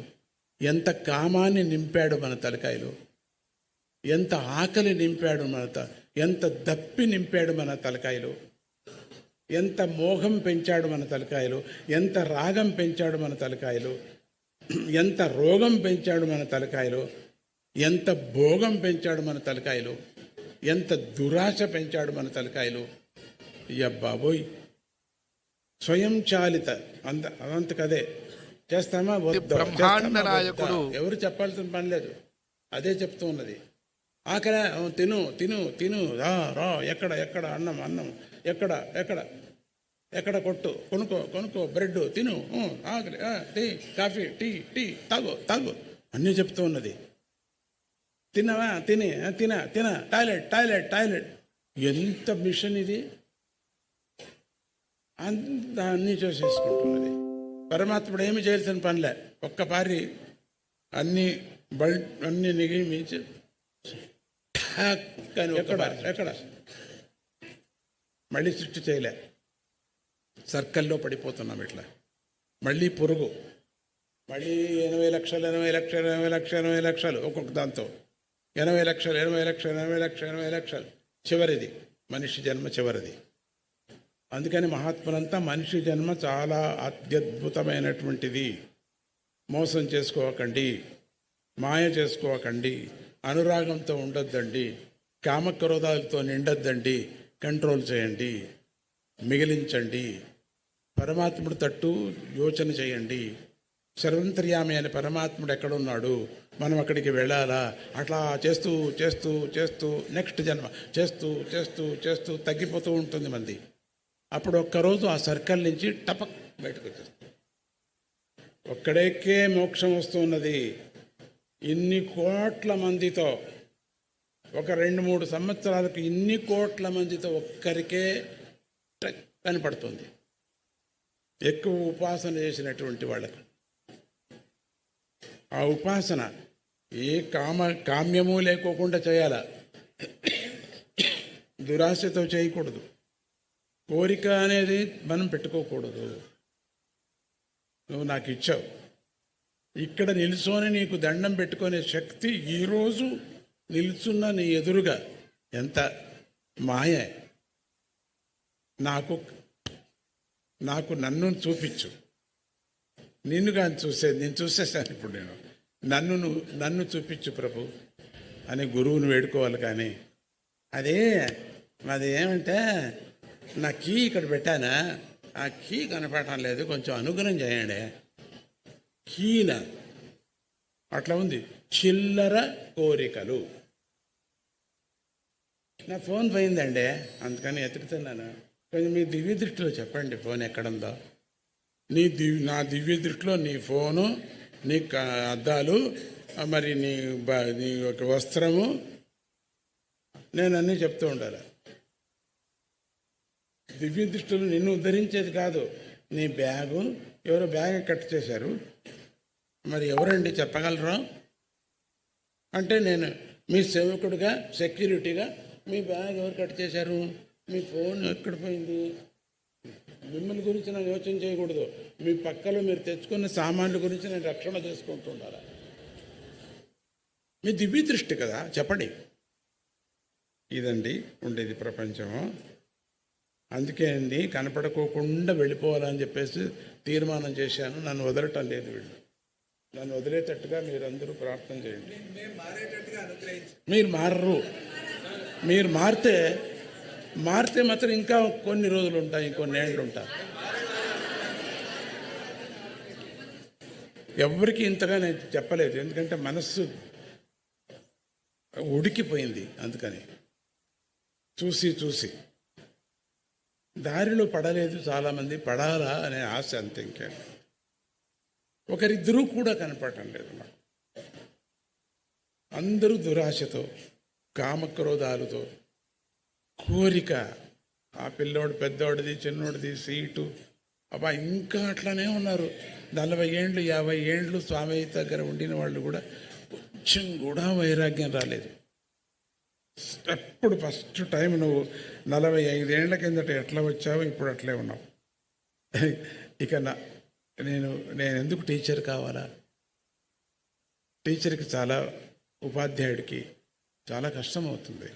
ఎంత కామాన్ని నింపాడు మన తలకాయలో? ఎంత ఆకలి నింపాడు ఎంత దప్పి నింపాడు మన తలకాయలో? ఎంత మోహం పెంచాడు మన తలకాయలో? ఎంత రాగం పెంచాడు మన తలకాయలో? ఎంత రోగం పెంచాడు మన తలకాయలో? ఎంత భోగం పెంచాడు మన తలకాయలో? ఎంత దురాశ పెంచాడు మన తలకాయలో? బాబోయ్, స్వయం చాలిత అదంతకదే చేస్తామా వద్దా? బ్రహ్మాండ నాయకుడు. ఎవరు చెప్పాల్సిన పని లేదు, అదే చెప్తూ ఉన్నది. ఆకలి, తిను తిను తిను, రా ఎక్కడ ఎక్కడ అన్నం అన్నం, ఎక్కడ ఎక్కడ ఎక్కడ కొనుక్కో బ్రెడ్ తిను, ఆకలి, టీ కాఫీ టీ టీ తాగు తాగు అన్నీ చెప్తూ ఉన్నది. తినవా తిన టాయిలెట్ టాయిలెట్ టాయిలెట్. ఎంత మిషన్ ఇది! అన్నీ చేసేసుకుంటున్నది. పరమాత్ముడు ఏమి చేయాల్సిన పనిలే, ఒక్కపారి అన్నీ నిగిమించి కానీ ఎక్కడ మళ్ళీ సృష్టి చేయలే. సర్కల్లో పడిపోతున్నాం ఇట్లా. మళ్ళీ పురుగు, మళ్ళీ 80 లక్షలు 80 లక్షలు 80 లక్షలు 80 లక్షలు ఒక్కొక్క దాంతో 80 లక్షలు 80 లక్షలు 80 లక్షలు 80 లక్షలు. చివరిది మనిషి జన్మ, చివరిది. అందుకని మహాత్ములంతా మనిషి జన్మ చాలా అత్యద్భుతమైనటువంటిది. మోసం చేసుకోకండి, మాయ చేసుకోకండి, అనురాగంతో ఉండొద్దండి, కామక్రోధాలతో నిండొద్దండి, కంట్రోల్ చేయండి, మిగిలించండి, పరమాత్ముడు తట్టు యోచన చేయండి. సర్వంతర్యామి అనే పరమాత్ముడు ఎక్కడున్నాడు, మనం అక్కడికి వెళ్ళాలా? అట్లా చేస్తూ చేస్తూ చేస్తూ నెక్స్ట్ జన్మ చేస్తూ చేస్తూ చేస్తూ తగ్గిపోతూ ఉంటుంది మంది. అప్పుడు ఒక్కరోజు ఆ సర్కిల్ నుంచి టపక్ బయటకు వచ్చేస్తుంది. ఒక్కడికే మోక్షం వస్తున్నది. ఇన్ని కోట్ల మందితో, ఒక 2-3 సంవత్సరాలకు ఇన్ని కోట్ల మందితో ఒక్కరికే కనపడుతుంది. ఎక్కువ ఉపాసన చేసినటువంటి వాళ్ళకు ఆ ఉపాసన ఏ కామ్యము లేకోకుండా చేయాల. దురాశతో చేయకూడదు. కోరిక అనేది మనం పెట్టుకోకూడదు. నువ్వు నాకు ఇచ్చావు, ఇక్కడ నిలుచొని నీకు దండం పెట్టుకునే శక్తి ఈరోజు నిలుచున్న నీ ఎదురుగా. ఎంత మాయ! నాకు నన్ను చూపించు. నిన్ను కానీ చూసేది, నేను చూసేసాను ఇప్పుడు. నన్ను చూపించు ప్రభు అని గురువుని వేడుకోవాలి. కానీ అది ఏమంటే, నా కీ ఇక్కడ పెట్టానా, ఆ కీ కనపడటం లేదు, కొంచెం అనుగ్రహం చేయండి. కీన అట్లా ఉంది. చిల్లర కోరికలు. నా ఫోన్ పోయిందండి, అందుకని ఎతుకుతున్నాను. కొంచెం మీ దివ్య దృష్టిలో చెప్పండి ఫోన్ ఎక్కడుందో. నా దివ్య దృష్టిలో నీ ఫోను, నీ అద్దాలు, మరి నీ ఒక వస్త్రము, నేను అన్నీ చెప్తూ ఉండాలి. దివ్య దృష్టిలో నిన్ను ఉద్ధరించేది కాదు. నీ బ్యాగు, ఎవరో బ్యాగ్ కట్ చేశారు, మరి ఎవరండి చెప్పగలరు అంటే, నేను మీ సేవకుడిగా, సెక్యూరిటీగా, మీ బ్యాగ్ ఎవరు కట్ చేశారు, మీ ఫోన్ ఎక్కడ పోయింది, మిమ్మల్ని గురించి నేను యోచన చేయకూడదు. మీ పక్కలో మీరు తెచ్చుకున్న సామాన్ల గురించి నేను రక్షణ చేసుకుంటూ ఉండాలి. మీ దివ్య దృష్టి కదా, చెప్పండి. ఇదండి ఉండేది ప్రపంచము. అందుకే అండి కనపడుకోకుండా వెళ్ళిపోవాలని చెప్పేసి తీర్మానం చేశాను. నన్ను వదలటం లేదు వీళ్ళు. నన్ను వదిలేటట్టుగా మీరందరూ ప్రార్థన చేయండి. మీరు మారరు. మీరు మారితే మాత్రం ఇంకా కొన్ని రోజులు ఉంటాయి, ఇంకొన్ని ఏళ్ళు ఉంటాయి. ఎవరికి ఇంతగా నేను చెప్పలేదు, ఎందుకంటే మనస్సు ఉడికిపోయింది. అందుకని చూసి దారిలో పడలేదు చాలామంది, పడాలా అనే ఆశ అంతే. ఇంకా ఒకరిద్దరూ కూడా కనపడటం లేదు. అందరూ దురాశతో, కామక్రోధాలతో, కోరిక, ఆ పిల్లోడు పెద్దోడిది చిన్నోడిది సీటు, అబ్బా ఇంకా అట్లానే ఉన్నారు. 40 ఏండ్లు 50 ఏండ్లు స్వామి దగ్గర ఉండిన వాళ్ళు కూడా కొంచెం కూడా వైరాగ్యం రాలేదు. ఎప్పుడు ఫస్ట్ టైం నువ్వు 45 ఏండ్ల కిందట ఎట్లా వచ్చావు, ఇప్పుడు అట్లే ఉన్నావు. ఇక నేను ఎందుకు టీచర్ కావాలా? టీచర్కి చాలా, ఉపాధ్యాయుడికి చాలా కష్టం అవుతుంది.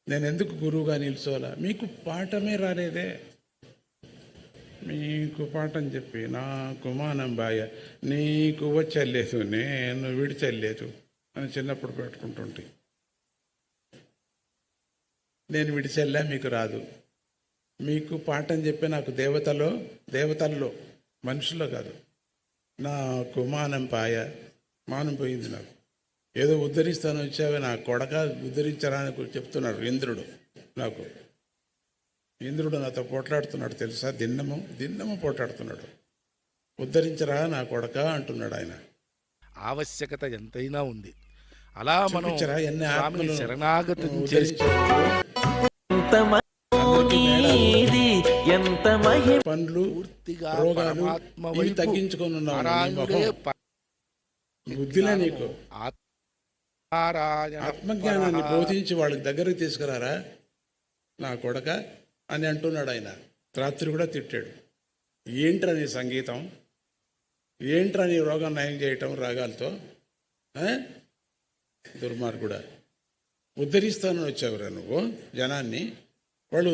నేను ఎందుకు గురువుగా నిల్చోవాలా? మీకు పాఠమే రాలేదే. మీకు పాఠం చెప్పి నాకు మానం బాయ, నీకు వచ్చలేదు నేను విడిచెల్లేదు అని చిన్నప్పుడు పెట్టుకుంటుంటే, నేను విడిచెల్లా మీకు రాదు. మీకు పాఠం చెప్పి నాకు దేవతల్లో మనుషుల్లో కాదు, నాకు మానం పాయ, మానం పోయింది నాకు. ఏదో ఉద్ధరిస్తాను వచ్చావే నా కొడక, ఉద్ధరించరా అని చెప్తున్నాడు ఇంద్రుడు. ఇంద్రుడు నాతో పోట్లాడుతున్నాడు తెలుసా, దిన్నము పోట్లాడుతున్నాడు. ఉద్ధరించరా నా కొడక అంటున్నాడు ఆయన. ఆవశ్యకత ఎంతైనా ఉంది. అలా మనం చూపించరా ఎన్ని స్వామిని ఆత్మలను శరణాగతం చేసి పనులు, పూర్తిగా రోగాలు పరమాత్మ ఇవి వైపు తగ్గించుకొని ఉన్నావు. నీ నారాయణుడే మొహం బుద్ధిలే నీకు. నారాయణ ఆత్మజ్ఞానాన్ని బోధించి వాళ్ళకి దగ్గరికి తీసుకురారా నా కొడక అని అంటున్నాడు ఆయన. రాత్రి కూడా తిట్టాడు. ఏంట్రా నీ సంగీతం, ఏంట్రా నీ రోగం నయం చేయటం రాగాలతో, దుర్మార్గుడా, ఉద్ధరిస్తానని వచ్చావురా నువ్వు జనాన్ని. వాళ్ళు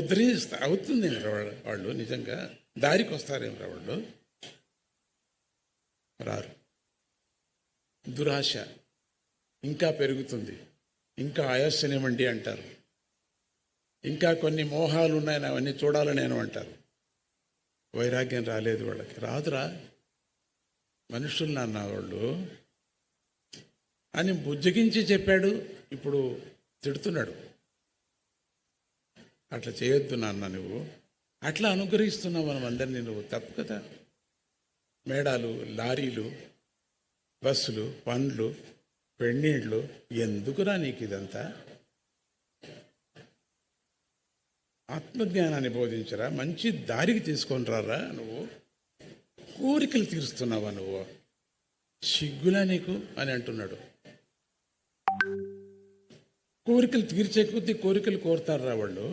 అవుతుంది వాళ్ళు నిజంగా దారికి వస్తారేమరా వాళ్ళు? రారు. దురాశ ఇంకా పెరుగుతుంది. ఇంకా ఆయాసనేమండి అంటారు. ఇంకా కొన్ని మోహాలు ఉన్నాయని అవన్నీ చూడాలని నేను అంటారు. వైరాగ్యం రాలేదు వాళ్ళకి. రాదురా, మనుషులు నాన్న వాళ్ళు అని బుజ్జగించి చెప్పాడు. ఇప్పుడు తిడుతున్నాడు. అట్లా చేయొద్దు నాన్న, నువ్వు అట్లా అనుగ్రహిస్తున్నావు మనం అందరినీ. నువ్వు తప్పు కదా. మేడాలు, లారీలు, బస్సులు, పండ్లు, పెన్నీళ్ళు, ఎందుకురా నీకు ఇదంతా? ఆత్మజ్ఞానాన్ని బోధించరా, మంచి దారికి తీసుకొని రారా. నువ్వు కోరికలు తీరుస్తున్నావా నువ్వు? సిగ్గులా నీకు అని అంటున్నాడు. కోరికలు తీర్చే కొద్దీ కోరికలు కోరుతారా వాళ్ళు.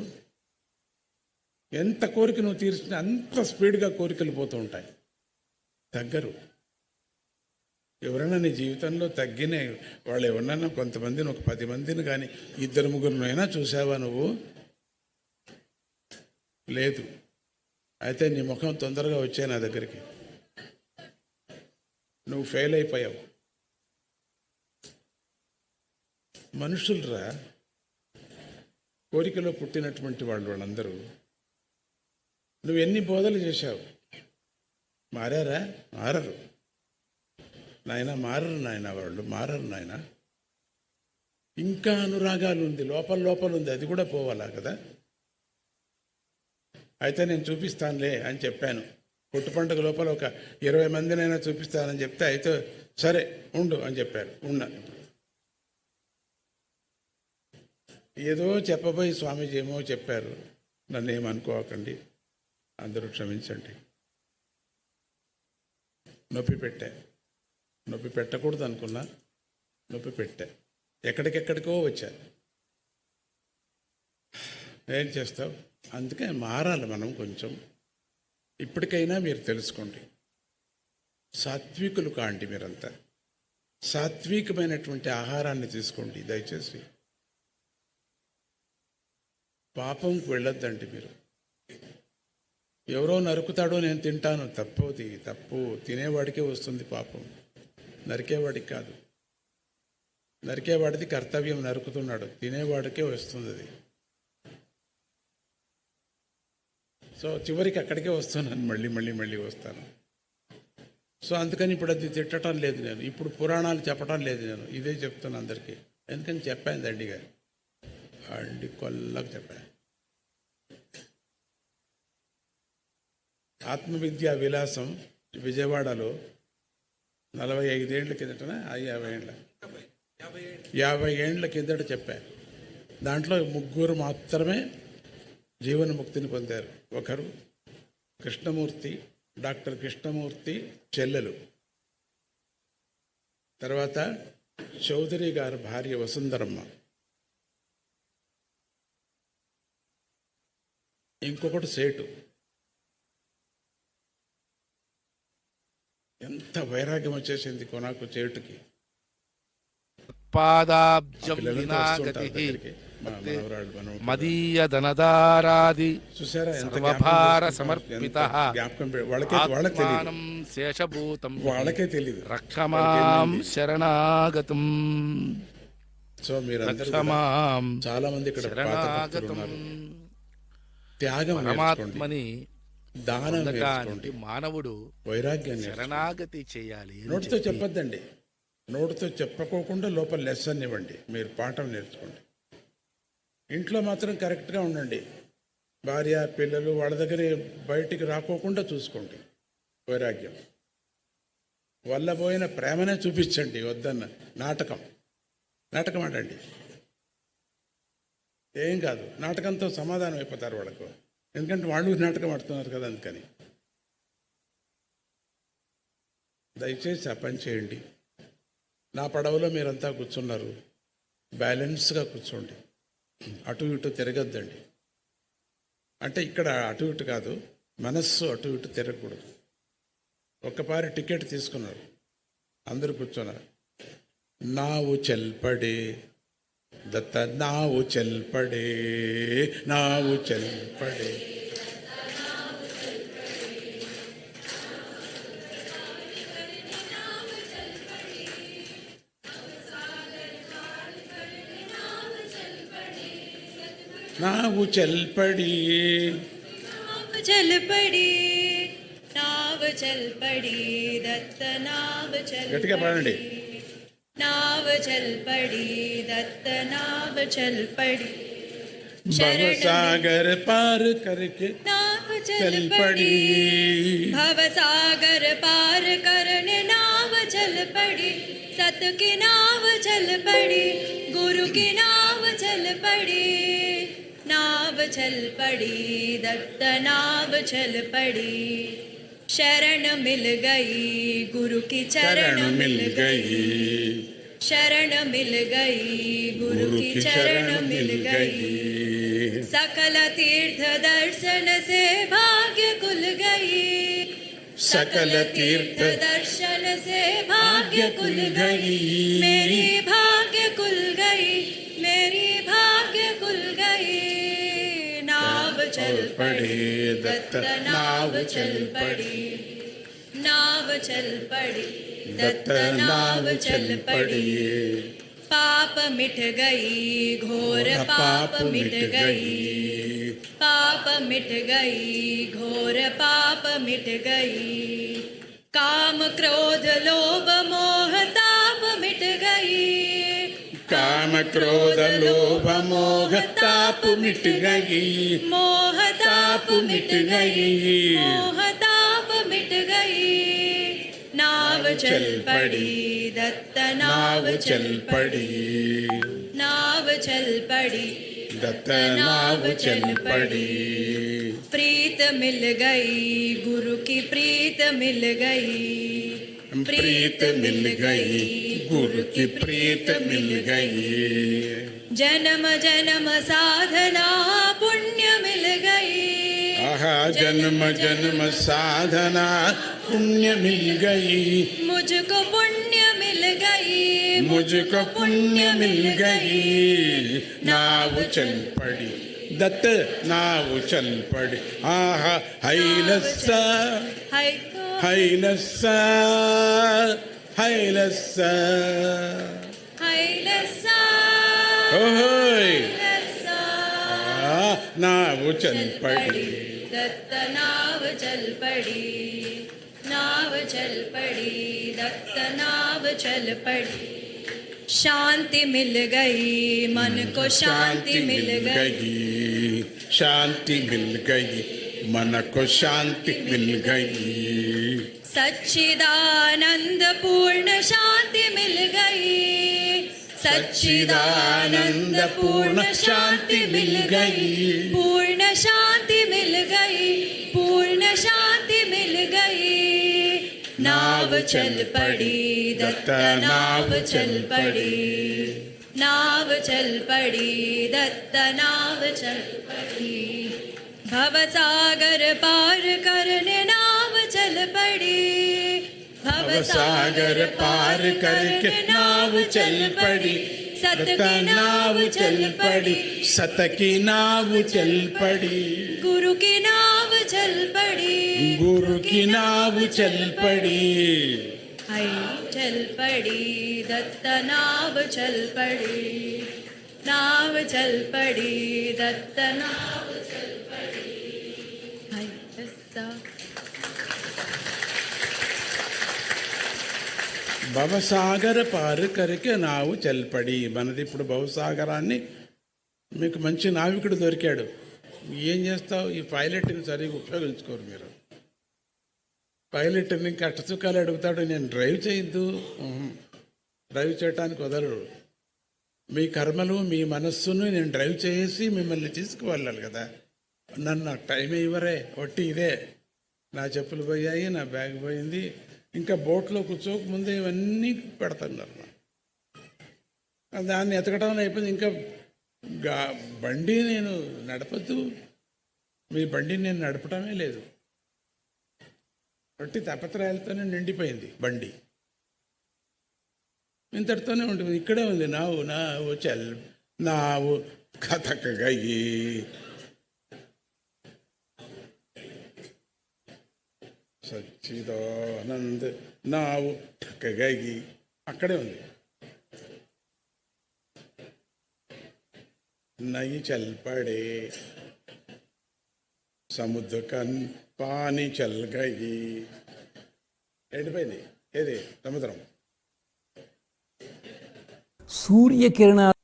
ఎంత కోరిక నువ్వు తీర్చినా అంత స్పీడ్గా కోరికలు పోతూ ఉంటాయి, తగ్గరు. ఎవరైనా నీ జీవితంలో తగ్గిన వాళ్ళు ఎవరన్నా కొంతమందిని, ఒక 10 మందిని కానీ 2-3 చూసావా నువ్వు? లేదు. అయితే నీ ముఖం తొందరగా వచ్చాయి నా దగ్గరికి. నువ్వు ఫెయిల్ అయిపోయావు. మనుషులరా, కోరికలో పుట్టినటువంటి వాళ్ళందరూ. నువ్వు ఎన్ని బోధలు చేశావు, మారారా? మారరు నాయన, మారరు నాయన, వాళ్ళు మారరు నాయన. ఇంకా అనురాగాలు ఉంది, లోపల ఉంది, అది కూడా పోవాలా కదా. అయితే నేను చూపిస్తానులే అని చెప్పాను. కొట్టు పండుగ లోపల ఒక 20 మందినైనా చూపిస్తానని చెప్తే, అయితే సరే ఉండు అని చెప్పారు. ఉన్నాను. ఏదో చెప్పబోయి స్వామీజీ ఏమో చెప్పారు. నన్ను ఏమనుకోకండి, అందరూ క్షమించండి. నొప్పి పెట్టకూడదు అనుకున్నా, నొప్పి పెట్టా. ఎక్కడికెక్కడికో వచ్చా. ఏం చేస్తావు? అందుకే మారాలి మనం కొంచెం. ఇప్పటికైనా మీరు తెలుసుకోండి, సాత్వికులు కాండి. మీరంతా సాత్వికమైనటువంటి ఆహారాన్ని తీసుకోండి దయచేసి. పాపంకి వెళ్ళొద్దండి మీరు. ఎవరో నరుకుతాడో నేను తింటాను, తప్పు. తినేవాడికే వస్తుంది పాపం, నరికేవాడికి కాదు. నరికేవాడిది కర్తవ్యం, నరుకుతున్నాడు, తినేవాడికే వస్తుంది అది. సో చివరికి అక్కడికే వస్తున్నాను, మళ్ళీ వస్తాను. సో అందుకని ఇప్పుడు అది తిట్టడం లేదు నేను, ఇప్పుడు పురాణాలు చెప్పడం లేదు నేను, ఇదే చెప్తాను అందరికీ. ఎందుకని చెప్పాను దండిగా, కొల్లకు చెప్పాను. ఆత్మవిద్యా విలాసం విజయవాడలో 45 ఏళ్ల కిందటన 50 ఏళ్ళ 50 ఏండ్ల కిందట చెప్పా. దాంట్లో 3 మాత్రమే జీవన్ముక్తిని పొందారు. ఒకరు కృష్ణమూర్తి, డాక్టర్ కృష్ణమూర్తి చెల్లెలు, తర్వాత చౌదరి గారి భార్య వసుంధరమ్మ, ఇంకొకటి సేటు. ఎంత వైరాగ్యం వచ్చేసింది కొనాకు చేటుకి. పాదాబ్జం పిల్లలతో వినా వస్తుంటారు గతిః దగ్గరికి. మా మనవరాళ్ళు, మనవడు. మదీయ ధనదారాది చూసారా ఎంత సర్వభార జ్ఞాపకం సమర్పితః జ్ఞాపకం వాళ్ళకే తెలియదు, ఆత్మానం శేషభూతం వాళ్ళకే తెలియదు. రక్షమాం శరణాగతం సో మీరందరూ కూడా రక్షమాం చాలా మంది ఇక్కడ పాత భక్తులు శరణాగతం. ఉన్నారు. త్యాగం నేర్చుకోండి, పరమాత్మని దానం పొందటానికి నేర్చుకోండి, మానవుడు వైరాగ్యం నేర్చుకోండి. శరణాగతి చేయాలి అని నోటితో చెప్పి చెప్పొద్దండి, నోటితో చెప్పకోకుండా లోపల లెసన్ ఇవ్వండి. మీరు పాఠం నేర్చుకోండి. ఇంట్లో మాత్రం కరెక్ట్గా ఉండండి. భార్య పిల్లలు వాళ్ళ దగ్గర బయటికి రాకోకుండా చూసుకోండి. వైరాగ్యం వల్ల పోయిన ప్రేమనే చూపించండి. వద్దన్న నాటకం ఆడండి, ఏం కాదు. నాటకంతో సమాధానం అయిపోతారు వాళ్ళకు, ఎందుకంటే వాళ్ళు నాటకం ఆడుతున్నారు కదా. అందుకని దయచేసి ఆ పని చేయండి. నా పడవలో మీరంతా కూర్చున్నారు, బ్యాలెన్స్గా కూర్చోండి, అటు ఇటు తిరగద్దండి. అంటే ఇక్కడ అటు ఇటు కాదు, మనస్సు అటు ఇటు తిరగకూడదు. ఒక్కపారి టికెట్ తీసుకున్నారు, అందరూ కూర్చున్నారు. నావు చెల్పడే దత్త, నావు చెల్పడే, నావు చెల్పడే. నావు చెల్పడి, चल पड़ी नाव चल पड़ी दत्त नाव चल గట్టిగా పాడండి. नाव चल पड़ी दत्त नाव चल पड़ी భవసాగర్ పార్ करके नाव चल चल पड़ी पड़ी, भव सागर पार करने नाव चल पड़ी सत की नाव चल पड़ी गुरु की नाव चल पड़ी नाव चल पड़ी दत्त नाव चल पड़ी शरण मिल गई गुरु की चरण मिल गई शरण मिल गई गुरु की चरण मिल गई सकल तीर्थ दर्शन से भाग्य खुल गई सकल तीर्थ दर्शन से भाग्य खुल गई गई। मेरी भाग्य खुल गई मेरी भाग्य खुल गई नाव चल पड़ी दत्त नाव चल पड़ी नाव चल पड़ी दत्त नाव चल पड़ी पाप मिट गई घोर पाप मिट गई पाप मिट गई घोर पाप मिट गई काम क्रोध लोभ मोह ताप मिट गई काम क्रोध लोभ मोह ताप मिट गई मोह ताप मिट गई मोह ताप मिट गई नाव चल पड़ी दत्त नाव चल पड़ी नाव चल पड़ी दत्त नाव चल पड़ी प्रीत मिल गई गुरु की प्रीत मिल गई प्रीत मिल गई गुरु की प्रीत मिल गई जन्म जन्म साधना पुण्य मिल गई आहा जन्म जन्म साधना पुण्य मिल गई मुझको पुण्य मिल गई मुझको पुण्य मिल गई नाव चल पड़ी दत्त नाव चल पड़ी आहा हैलस्सा हाय हैलस्सा हैलस्सा हैलसा ओहोय हैलसा नाव चल पड़ी दत्त नाव चल पड़ी नाव चल पड़ी दत्त नाव चल पड़ी शांति मिल गई मन को शांति मिल गई शांति मिल गई मन को शांति मिल गई सच्चिदानंद पूर्ण शांति मिल गई सच्चिदानंद पूर्ण शांति मिल गई, पूर्ण शांति मिल गई, पूर्ण शांति मिल गई। नाव चल पड़ी दत्त नाव चल पड़ी, नाव चल पड़ी दत्त नाव चल पड़ी। भवसागर पार करने नाव चल पड़ी, भवसागर पार करके नाव चल पड़ी। सत की नाव चल पड़ी, सत की नाव चल पड़ी, गुरु की नाव चल पड़ी, गुरु की नाव चल पड़ी। आई चल पड़ी दत्त नाव चल पड़ी, नाव चल पड़ी दत्त नाव चल पड़ी। आई दत्त భవసాగర పారు కరికే నావు చల్పడి. మనది ఇప్పుడు భవసాగరాన్ని మీకు మంచి నావికుడు దొరికాడు. ఏం చేస్తావు? ఈ పైలట్ని సరిగ్గా ఉపయోగించుకోరు మీరు. పైలట్ని కష్టసుఖాలు అడుగుతాడు, నేను డ్రైవ్ చేయొద్దు, డ్రైవ్ చేయడానికి వదలడు. మీ కర్మలు మీ మనస్సును నేను డ్రైవ్ చేసి మిమ్మల్ని తీసుకువెళ్ళాలి కదా. నన్ను టైం ఇవ్వరే, ఒట్టి ఇదే. నా చెప్పులు పోయాయి, నా బ్యాగ్ పోయింది, ఇంకా బోట్లో కూర్చోక ముందే ఇవన్నీ పెడుతున్నారు. దాన్ని ఎతకడం అయిపోయింది. ఇంకా బండి నేను నడపద్దు, మీ బండిని నేను నడపటమే లేదు. ఒట్టి తపత్రయాలతోనే నిండిపోయింది బండి. ఇంతటితోనే ఉంటుంది. ఇక్కడే ఉంది నావు, నావు చల్, నావు కథకగయి. సచ్చిదానంద్ నావు ఠకగయి అక్కడే ఉంది. నయి చల్ పడే సముద్ర కన్ పాని చల్ గయి. ఎండిపోయింది. ఏది? సముద్రం. సూర్యకిరణాలు.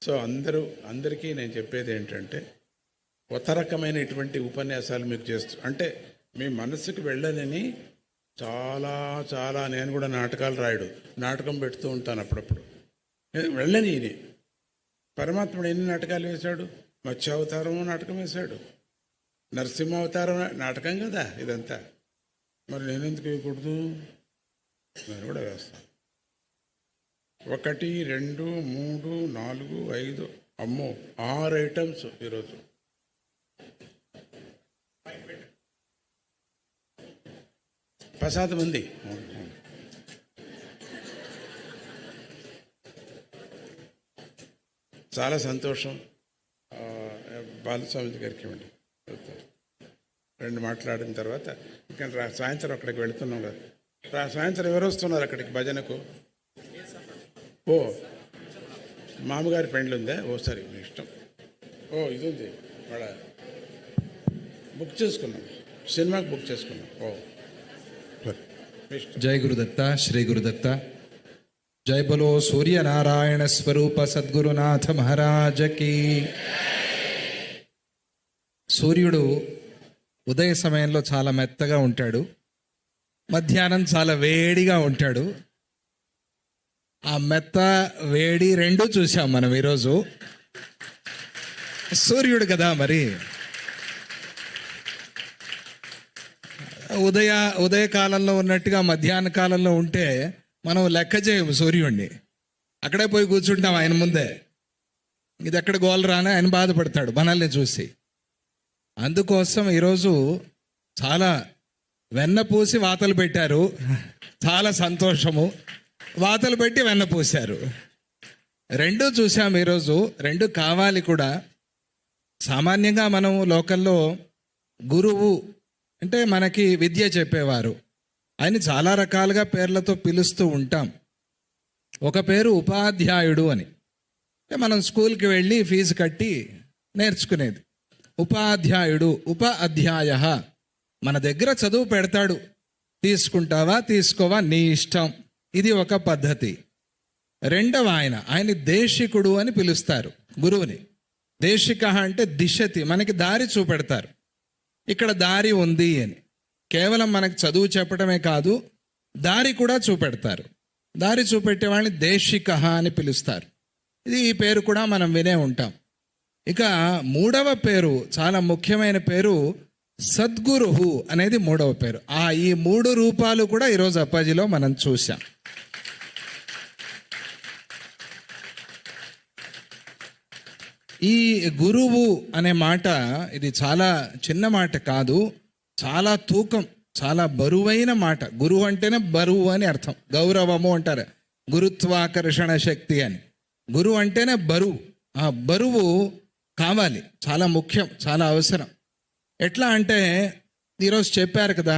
సో అందరికీ నేను చెప్పేది ఏంటంటే, కొత్త రకమైన ఇటువంటి ఉపన్యాసాలు మీకు అంటే మీ మనసుకు వెళ్ళనని చాలా నేను కూడా నాటకాలు నాటకం పెడుతూ ఉంటాను అప్పుడప్పుడు. వెళ్ళని ఇది పరమాత్ముడు ఎన్ని నాటకాలు వేశాడు. మత్స్యావతారం నాటకం వేశాడు, నరసింహావతారం నాటకం కదా ఇదంతా. మరి నేనెందుకు వేయకూడదు? నేను కూడా వేస్తాను. 1, 2, 3, 4, 5, అమ్మో 6 ఐటమ్స్ ఈరోజు. ప్రసాదం ఉంది. చాలా సంతోషం. బాలస్వామి గారికి ఇవ్వండి. 2 మాట్లాడిన తర్వాత ఇంకా సాయంత్రం అక్కడికి వెళుతున్నాం కదా. సాయంత్రం ఎవరు వస్తున్నారు అక్కడికి భజనకు? ఓ మామగారి పెండ్లు ఉందా? ఓ సరే, మీ ఇష్టం. ఓ ఇది ఉంది, వాళ్ళ బుక్ చేసుకున్నాం, సినిమాకి బుక్ చేసుకున్నాం. ఓ जय गुरुदत्ता, श्री गुरुदत्ता। जय बोलो सूर्य नारायण स्वरूप सद्गुरुनाथ महाराज की। సూర్యుడు ఉదయ సమయంలో చాలా మెత్తగా ఉంటాడు, మధ్యాహ్నం చాలా వేడిగా ఉంటాడు. ఆ మెత్త వేడి రెండు చూసాం మనం ఈరోజు. సూర్యుడు కదా మరి. ఉదయకాలంలో ఉన్నట్టుగా మధ్యాహ్న కాలంలో ఉంటే మనం లెక్క చేయము సూర్యుడిని. అక్కడే పోయి కూర్చుంటాం ఆయన ముందే. ఇది ఎక్కడ గోల రాని ఆయన బాధపడతాడు మనల్ని చూసి. అందుకోసం ఈరోజు చాలా వెన్న పూసి వాతలు పెట్టారు. చాలా సంతోషము. వాతలు పెట్టి వెన్న పూశారు. 2 చూసాము ఈరోజు. 2 కావాలి కూడా. సామాన్యంగా మనం లోకల్లో గురువు అంటే మనకి విద్య చెప్పేవారు. ఆయన చాలా రకాలుగా పేర్లతో పిలుస్తూ ఉంటాం. ఒక పేరు ఉపాధ్యాయుడు అని. అంటే మనం స్కూల్కి వెళ్ళి ఫీజు కట్టి నేర్చుకునేది. ఉపాధ్యాయుడు, ఉప అధ్యాయ, మన దగ్గర చదువు పెడతాడు, తీసుకుంటావా తీసుకోవా నీ ఇష్టం. ఇది ఒక పద్ధతి. 2వ ఆయన దేశికుడు అని పిలుస్తారు గురువుని. దేశిక అంటే దిశతి, మనకి దారి చూపెడతారు. ఇక్కడ దారి ఉంది అని. కేవలం మనకు చదువు చెప్పడమే కాదు, దారి కూడా చూపెడతారు. దారి చూపెట్టే వాళ్ళని దేశిక అని పిలుస్తారు. ఇది ఈ పేరు కూడా మనం వినే ఉంటాం. ఇక మూడవ పేరు, చాలా ముఖ్యమైన పేరు, సద్గురుహు అనేది మూడవ పేరు. ఈ 3 రూపాలు కూడా ఈరోజు అప్పాజీలో మనం చూసాం. ఈ గురువు అనే మాట ఇది చాలా చిన్న మాట కాదు, చాలా తూకం, చాలా బరువైన మాట. గురువు అంటేనే బరువు అని అర్థం. గౌరవము అంటారు, గురుత్వాకర్షణ శక్తి అని. గురువు అంటేనే బరువు. ఆ బరువు కావాలి, చాలా ముఖ్యం, చాలా అవసరం. ఎట్లా అంటే ఈరోజు చెప్పారు కదా,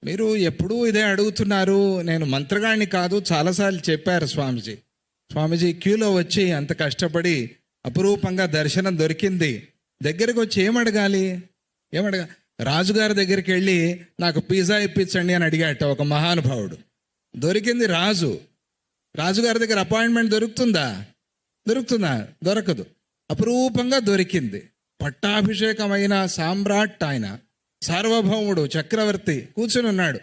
మీరు ఎప్పుడూ ఇదే అడుగుతున్నారు, నేను మంత్రగాడిని కాదు, చాలాసార్లు చెప్పారు స్వామీజీ క్యూలో వచ్చి అంత కష్టపడి అపురూపంగా దర్శనం దొరికింది, దగ్గరికి వచ్చి ఏమడగాలి? రాజుగారి దగ్గరికి వెళ్ళి నాకు పిజ్జా ఇప్పించండి అని అడిగాట ఒక మహానుభావుడు. దొరికింది రాజుగారి దగ్గర అపాయింట్మెంట్ దొరుకుతుందా? దొరకదు. అపురూపంగా దొరికింది. పట్టాభిషేకమైన సామ్రాట్ ఆయన, సార్వభౌముడు, చక్రవర్తి కూర్చుని ఉన్నాడు.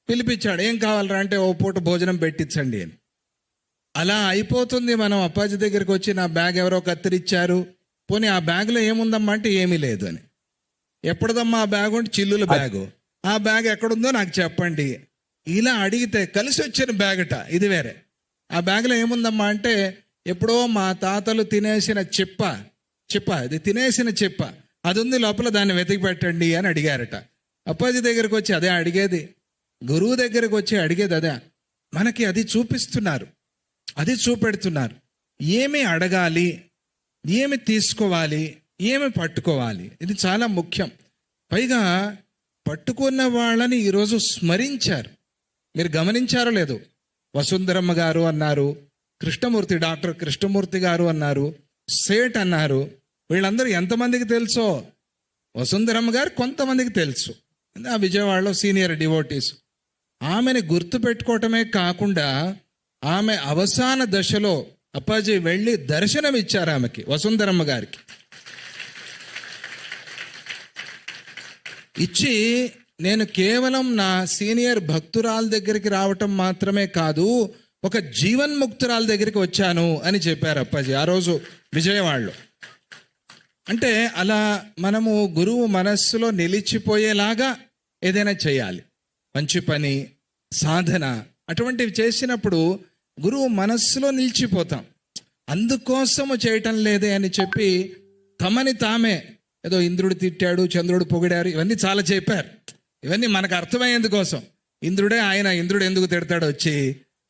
పిలిపించాడు, ఏం కావాలరా అంటే ఓ పూట భోజనం పెట్టించండి అని. అలా అయిపోతుంది. మనం అప్పాజీ దగ్గరికి వచ్చి నా బ్యాగ్ ఎవరో కత్తిరిచ్చారు, పోనీ ఆ బ్యాగ్లో ఏముందమ్మా అంటే ఏమీ లేదు అని. ఎప్పుడుదమ్మా ఆ బ్యాగ్ అంటే చిల్లుల బ్యాగు, ఆ బ్యాగ్ ఎక్కడుందో నాకు చెప్పండి. ఇలా అడిగితే కలిసి వచ్చిన బ్యాగట, ఇది వేరే. ఆ బ్యాగ్లో ఏముందమ్మా అంటే ఎప్పుడో మా తాతలు తినేసిన చిప్ప, ఇది తినేసిన చిప్ప, అది ఉంది లోపల, దాన్ని వెతికి పెట్టండి అని అడిగారట. అప్పాజీ దగ్గరికి వచ్చి అదే అడిగేది, గురువు దగ్గరికి వచ్చి అడిగేది అదే. మనకి అది చూపిస్తున్నారు, అది చూపెడుతున్నారు. ఏమి అడగాలి, ఏమి తీసుకోవాలి, ఏమి పట్టుకోవాలి, ఇది చాలా ముఖ్యం. పైగా పట్టుకున్న వాళ్ళని ఈరోజు స్మరించారు. మీరు గమనించారో లేదు, వసుంధరమ్మ గారు అన్నారు, కృష్ణమూర్తి, డాక్టర్ కృష్ణమూర్తి గారు అన్నారు, సేట్ అన్నారు. వీళ్ళందరూ ఎంతమందికి తెలుసో? వసుంధరమ్మ గారు కొంతమందికి తెలుసు, ఆ విజయవాడలో సీనియర్ డివోటీస్. ఆమెని గుర్తు పెట్టుకోవటమే కాకుండా ఆమె అవసాన దశలో అప్పాజీ వెళ్ళి దర్శనం ఇచ్చారు ఆమెకి, వసుంధరమ్మ గారికి. ఇచ్చి నేను కేవలం నా సీనియర్ భక్తురాల దగ్గరికి రావటం మాత్రమే కాదు, ఒక జీవన్ముక్తురాల దగ్గరికి వచ్చాను అని చెప్పారు అప్పాజీ ఆ రోజు విజయవాడలో. అంటే అలా మనము గురువు మనస్సులో నిలిచిపోయేలాగా ఏదైనా చేయాలి, మంచి పని, సాధన, అటువంటివి చేసినప్పుడు గురువు మనస్సులో నిలిచిపోతాం. అందుకోసము చేయటం లేదే అని చెప్పి తమని తామే ఏదో ఇంద్రుడు తిట్టాడు, చంద్రుడు పొగిడారు, ఇవన్నీ చాలా చెప్పారు. ఇవన్నీ మనకు అర్థమయ్యేందుకోసం. ఇంద్రుడే ఆయన, ఇంద్రుడు ఎందుకు తిడతాడు వచ్చి,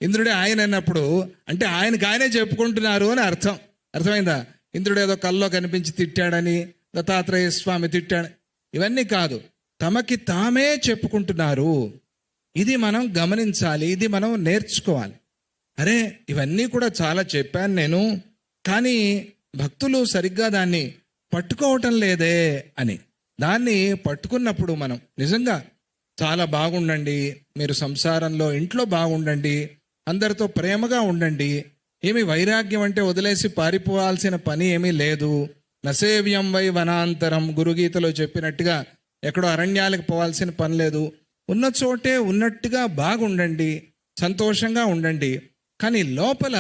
ఇంద్రుడే ఆయన అన్నప్పుడు అంటే ఆయనకు ఆయనే చెప్పుకుంటున్నారు అని అర్థమైందా? ఇంద్రుడు ఏదో కల్లో కనిపించి తిట్టాడని, దత్తాత్రేయ స్వామి తిట్టాడు, ఇవన్నీ కాదు, తమకి తామే చెప్పుకుంటున్నారు. ఇది మనం గమనించాలి, ఇది మనం నేర్చుకోవాలి. అరే ఇవన్నీ కూడా చాలా చెప్పాను నేను, కానీ భక్తులు సరిగ్గా దాన్ని పట్టుకోవటం లేదే అని. దాన్ని పట్టుకున్నప్పుడు మనం నిజంగా చాలా బాగుండండి, మీరు సంసారంలో ఇంట్లో బాగుండండి, అందరితో ప్రేమగా ఉండండి, ఏమి వైరాగ్యం అంటే వదిలేసి పారిపోవాల్సిన పని ఏమీ లేదు. నసేవ్యం వై వనాంతరం, గురుగీతలో చెప్పినట్టుగా ఎక్కడో అరణ్యాలకు పోవాల్సిన పని లేదు. ఉన్న చోటే ఉన్నట్టుగా బాగుండండి, సంతోషంగా ఉండండి, కానీ లోపల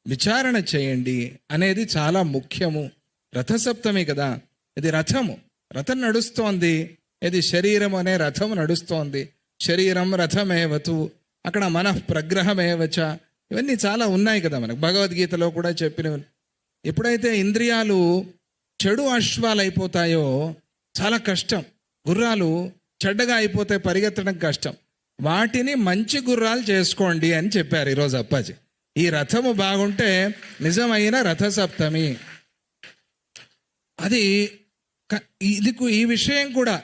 విచారణ చేయండి అనేది చాలా ముఖ్యము. రథసప్తమి కదా, ఇది రథం నడుస్తోంది, ఇది శరీరం అనే రథం నడుస్తోంది. శరీరం రథమేవతు, అక్కడ మనః ప్రగ్రహమేవచ, ఇవన్నీ చాలా ఉన్నాయి కదా మనకు భగవద్గీతలో కూడా చెప్పినవి. ఎప్పుడైతే ఇంద్రియాలు చెడు అశ్వాలు అయిపోతాయో చాలా కష్టం. గుర్రాలు చెడ్డగా అయిపోతే పరిగెత్తడం కష్టం. వాటిని మంచి గుర్రాలు చేసుకోండి అని చెప్పారు ఈరోజు అప్పాజీ. ఈ రథము బాగుంటే నిజమైన రథసప్తమి. అది ఈ విషయం కూడా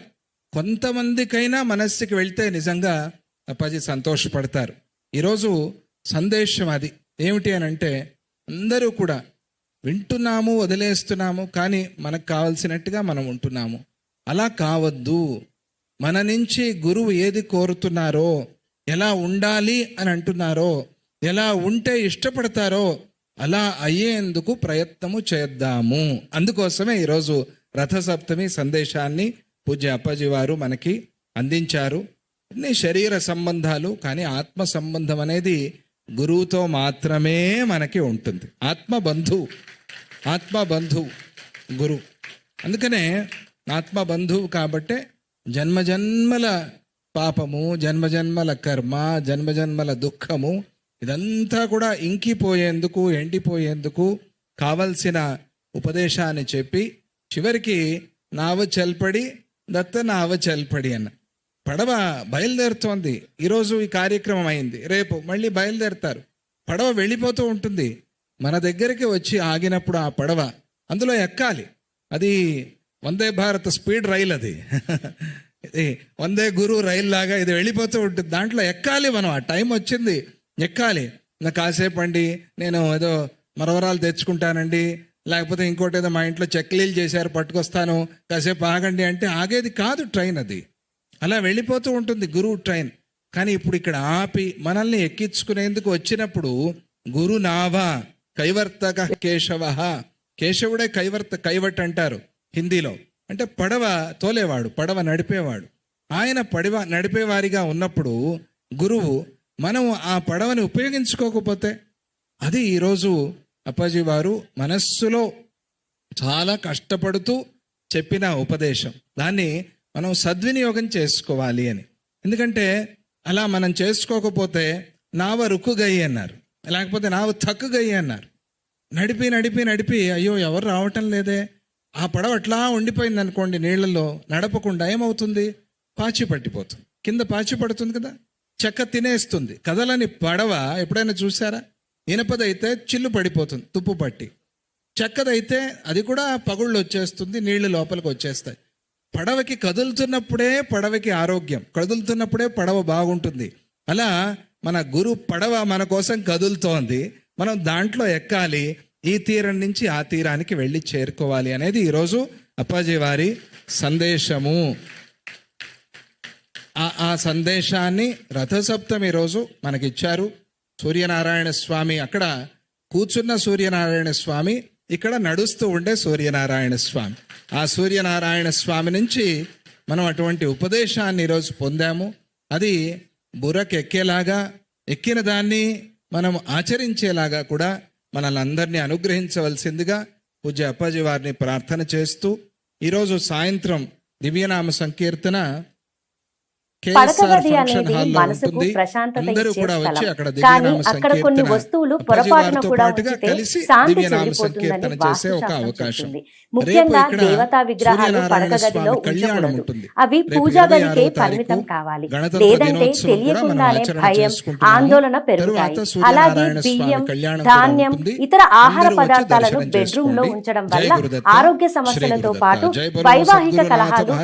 కొంతమందికైనా మనస్సుకి వెళ్తే నిజంగా అప్పాజీ సంతోషపడతారు. ఈరోజు సందేశం అది ఏమిటి అని అంటే, అందరూ కూడా వింటున్నాము, వదిలేస్తున్నాము, కానీ మనకు కావలసినట్టుగా మనం ఉంటున్నాము. అలా కావద్దు. మన నుంచి గురువు ఏది కోరుతున్నారో, ఎలా ఉండాలి అని అంటున్నారో, ఎలా ఉంటే ఇష్టపడతారో అలా అయ్యేందుకు ప్రయత్నము చేద్దాము. అందుకోసమే ఈరోజు రథసప్తమి సందేశాన్ని పూజ్య అప్పాజీ వారు మనకి అందించారు. అన్ని శరీర సంబంధాలు, కానీ ఆత్మ సంబంధం అనేది గురువుతో మాత్రమే మనకి ఉంటుంది. ఆత్మబంధువు గురువు. అందుకనే ఆత్మబంధువు కాబట్టే జన్మజన్మల పాపము, జన్మజన్మల కర్మ, జన్మజన్మల దుఃఖము ఇదంతా కూడా ఇంకిపోయేందుకు, ఎండిపోయేందుకు కావలసిన ఉపదేశాన్ని చెప్పి చివరికి నావ చల్పడి దత్త నావ చల్పడి అన్న. పడవ బయలుదేరుతోంది. ఈరోజు ఈ కార్యక్రమం అయింది, రేపు మళ్ళీ బయలుదేరుతారు. పడవ వెళ్ళిపోతూ ఉంటుంది. మన దగ్గరికి వచ్చి ఆగినప్పుడు ఆ పడవ అందులో ఎక్కాలి. అది వందే భారత్ స్పీడ్ రైల్, అది ఇది వందే గురు రైలు లాగా ఇది వెళ్ళిపోతూ ఉంటుంది. దాంట్లో ఎక్కాలి మనం. ఆ టైం వచ్చింది, ఎక్కాలి. నా కాసేపు అండి నేను ఏదో మరవరాలు తెచ్చుకుంటానండి, లేకపోతే ఇంకోటి ఏదో మా ఇంట్లో చెక్లీలు చేశారు పట్టుకొస్తాను, కాసేపు ఆగండి అంటే ఆగేది కాదు ట్రైన్. అది అలా వెళ్ళిపోతూ ఉంటుంది గురువు ట్రైన్. కానీ ఇప్పుడు ఇక్కడ ఆపి మనల్ని ఎక్కించుకునేందుకు వచ్చినప్పుడు గురు నావా కైవర్తక కేశవ, కేశవుడే కైవట్ అంటారు హిందీలో. అంటే పడవ తోలేవాడు, పడవ నడిపేవాడు. ఆయన పడవ నడిపేవారిగా ఉన్నప్పుడు గురువు, మనం ఆ పడవని ఉపయోగించుకోకపోతే, అది ఈరోజు అప్పాజీ వారు మనస్సులో చాలా కష్టపడుతూ చెప్పిన ఉపదేశం. దాన్ని మనం సద్వినియోగం చేసుకోవాలి అని. ఎందుకంటే అలా మనం చేసుకోకపోతే నావ రుక్కుగయ్యి అన్నారు, లేకపోతే నావ తక్కుగయ్యి అన్నారు. నడిపి నడిపి నడిపి అయ్యో ఎవరు రావటం లేదే, ఆ పడవ అట్లా ఉండిపోయింది అనుకోండి నీళ్లలో నడపకుండా, ఏమవుతుంది? పాచి పట్టిపోతుంది, కింద పాచి పడుతుంది కదా, చెక్క తినేస్తుంది. కదలని పడవ ఎప్పుడైనా చూసారా? ఇనపదైతే చిల్లు పడిపోతుంది తుప్పు పట్టి, చెక్కదైతే అది కూడా పగుళ్ళు వచ్చేస్తుంది, నీళ్లు లోపలికి వచ్చేస్తాయి. పడవకి కదులుతున్నప్పుడే పడవకి ఆరోగ్యం, కదులుతున్నప్పుడే పడవ బాగుంటుంది. అలా మన గురు పడవ మన కోసం కదులుతోంది, మనం దాంట్లో ఎక్కాలి, ఈ తీరం నుంచి ఆ తీరానికి వెళ్ళి చేరుకోవాలి అనేది ఈరోజు అప్పాజీ వారి సందేశము. ఆ సందేశాన్ని రథసప్తమి రోజు మనకిచ్చారు. సూర్యనారాయణ స్వామి అక్కడ కూర్చున్న సూర్యనారాయణ స్వామి, ఇక్కడ నడుస్తూ ఉండే సూర్యనారాయణ స్వామి. ఆ సూర్యనారాయణ స్వామి నుంచి మనం అటువంటి ఉపదేశాన్ని ఈరోజు పొందాము. అది బుర్రకు ఎక్కేలాగా, ఎక్కిన దాన్ని మనం ఆచరించేలాగా కూడా మనల్ని అందరినీ అనుగ్రహించవలసిందిగా పూజ్య అప్పాజీ వారిని ప్రార్థన చేస్తూ, ఈరోజు సాయంత్రం దివ్యనామ సంకీర్తన పడకగది అనేది మనసుకు ప్రశాంతత ఇచ్చే స్థలం. కానీ అక్కడ కొన్ని వస్తువులు పొరపాటున కూడా ఉంచితే శాంతి చెదిరిపోతుందని వాస్తుశాస్త్రం చెప్తుంది. ముఖ్యంగా దేవతా విగ్రహాలు పడకగదిలో ఉంచకూడదు. అవి పూజా గదికే పరిమితం కావాలి. లేదంటే తెలియకుండానే భయం, ఆందోళన పెరుగుతాయి. అలాగే బియ్యం, ధాన్యం, ఇతర ఆహార పదార్థాలను బెడ్రూమ్ లో ఉంచడం వల్ల ఆరోగ్య సమస్యలతో పాటు వైవాహిక కలహాలు.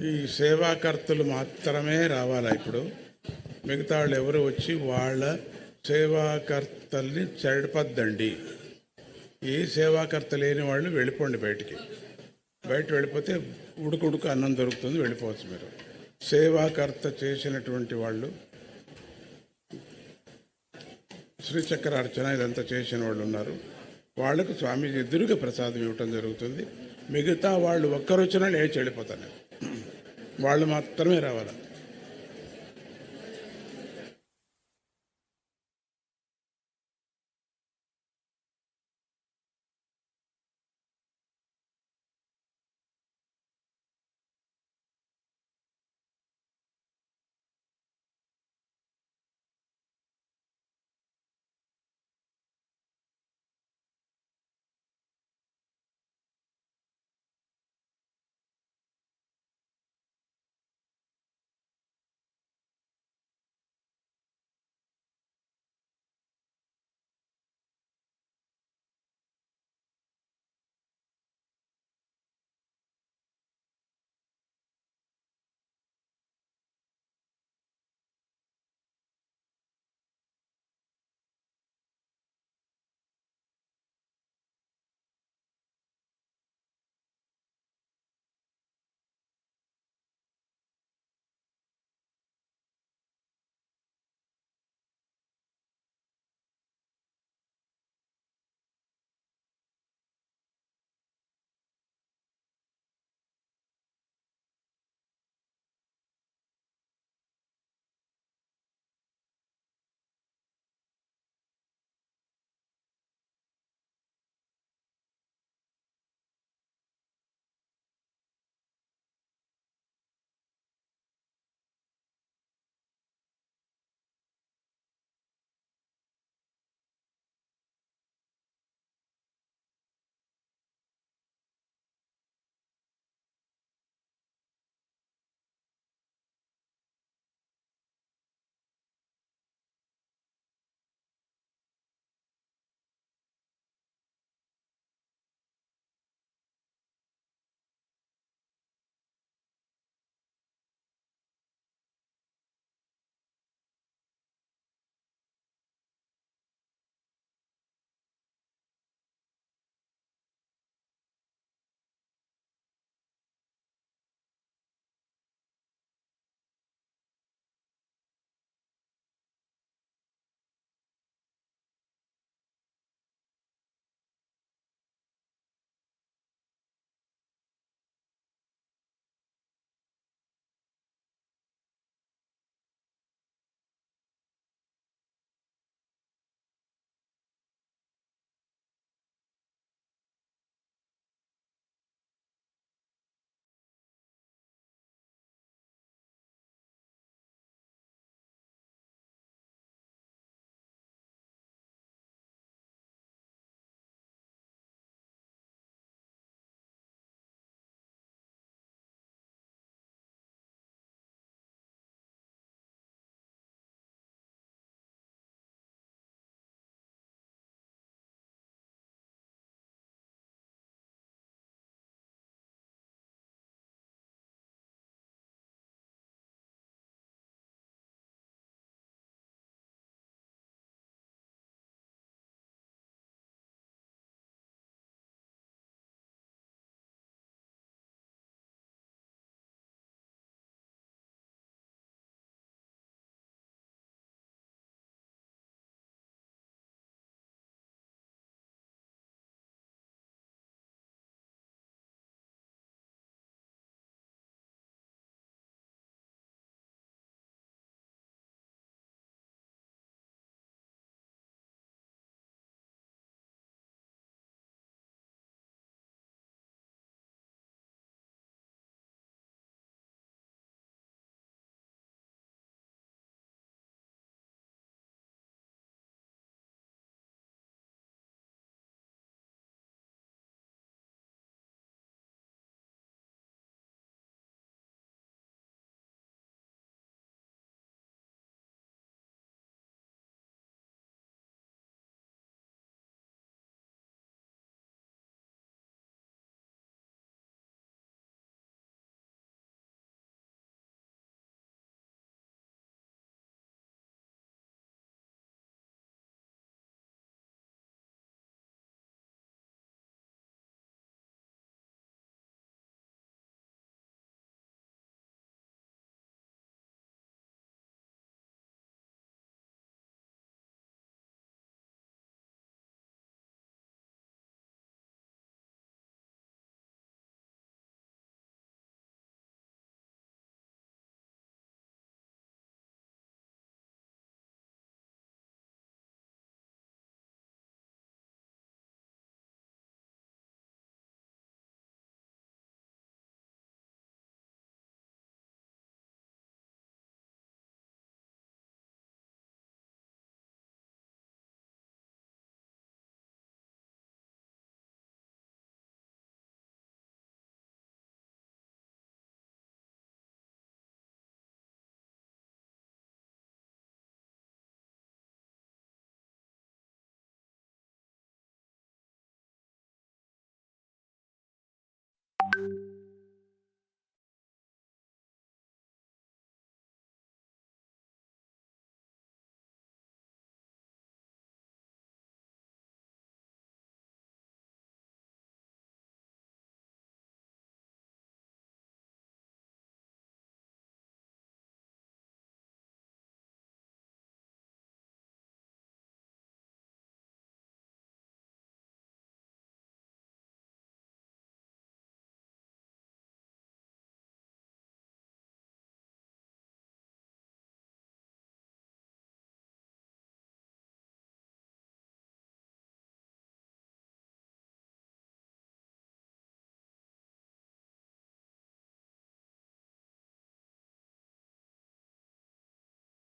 ఈ సేవాకర్తలు మాత్రమే రావాలా? ఇప్పుడు మిగతా వాళ్ళు ఎవరు వచ్చి వాళ్ళ సేవాకర్తల్ని చెడపద్దండి. ఏ సేవాకర్త లేని వాళ్ళు వెళ్ళిపోండి బయటికి. బయట వెళ్ళిపోతే ఉడుకుడుకు అన్నం దొరుకుతుంది, వెళ్ళిపోవచ్చు మీరు. సేవాకర్త చేసినటువంటి వాళ్ళు, శ్రీచక్ర అర్చన ఇదంతా చేసిన వాళ్ళు ఉన్నారు, వాళ్లకు స్వామీజీ ఎదురుగా ప్రసాదం ఇవ్వటం జరుగుతుంది. మిగతా వాళ్ళు ఒక్కరు వచ్చినా లేచి వెళ్ళిపోతాను, వాళ్ళు మాత్రమే రావాలి.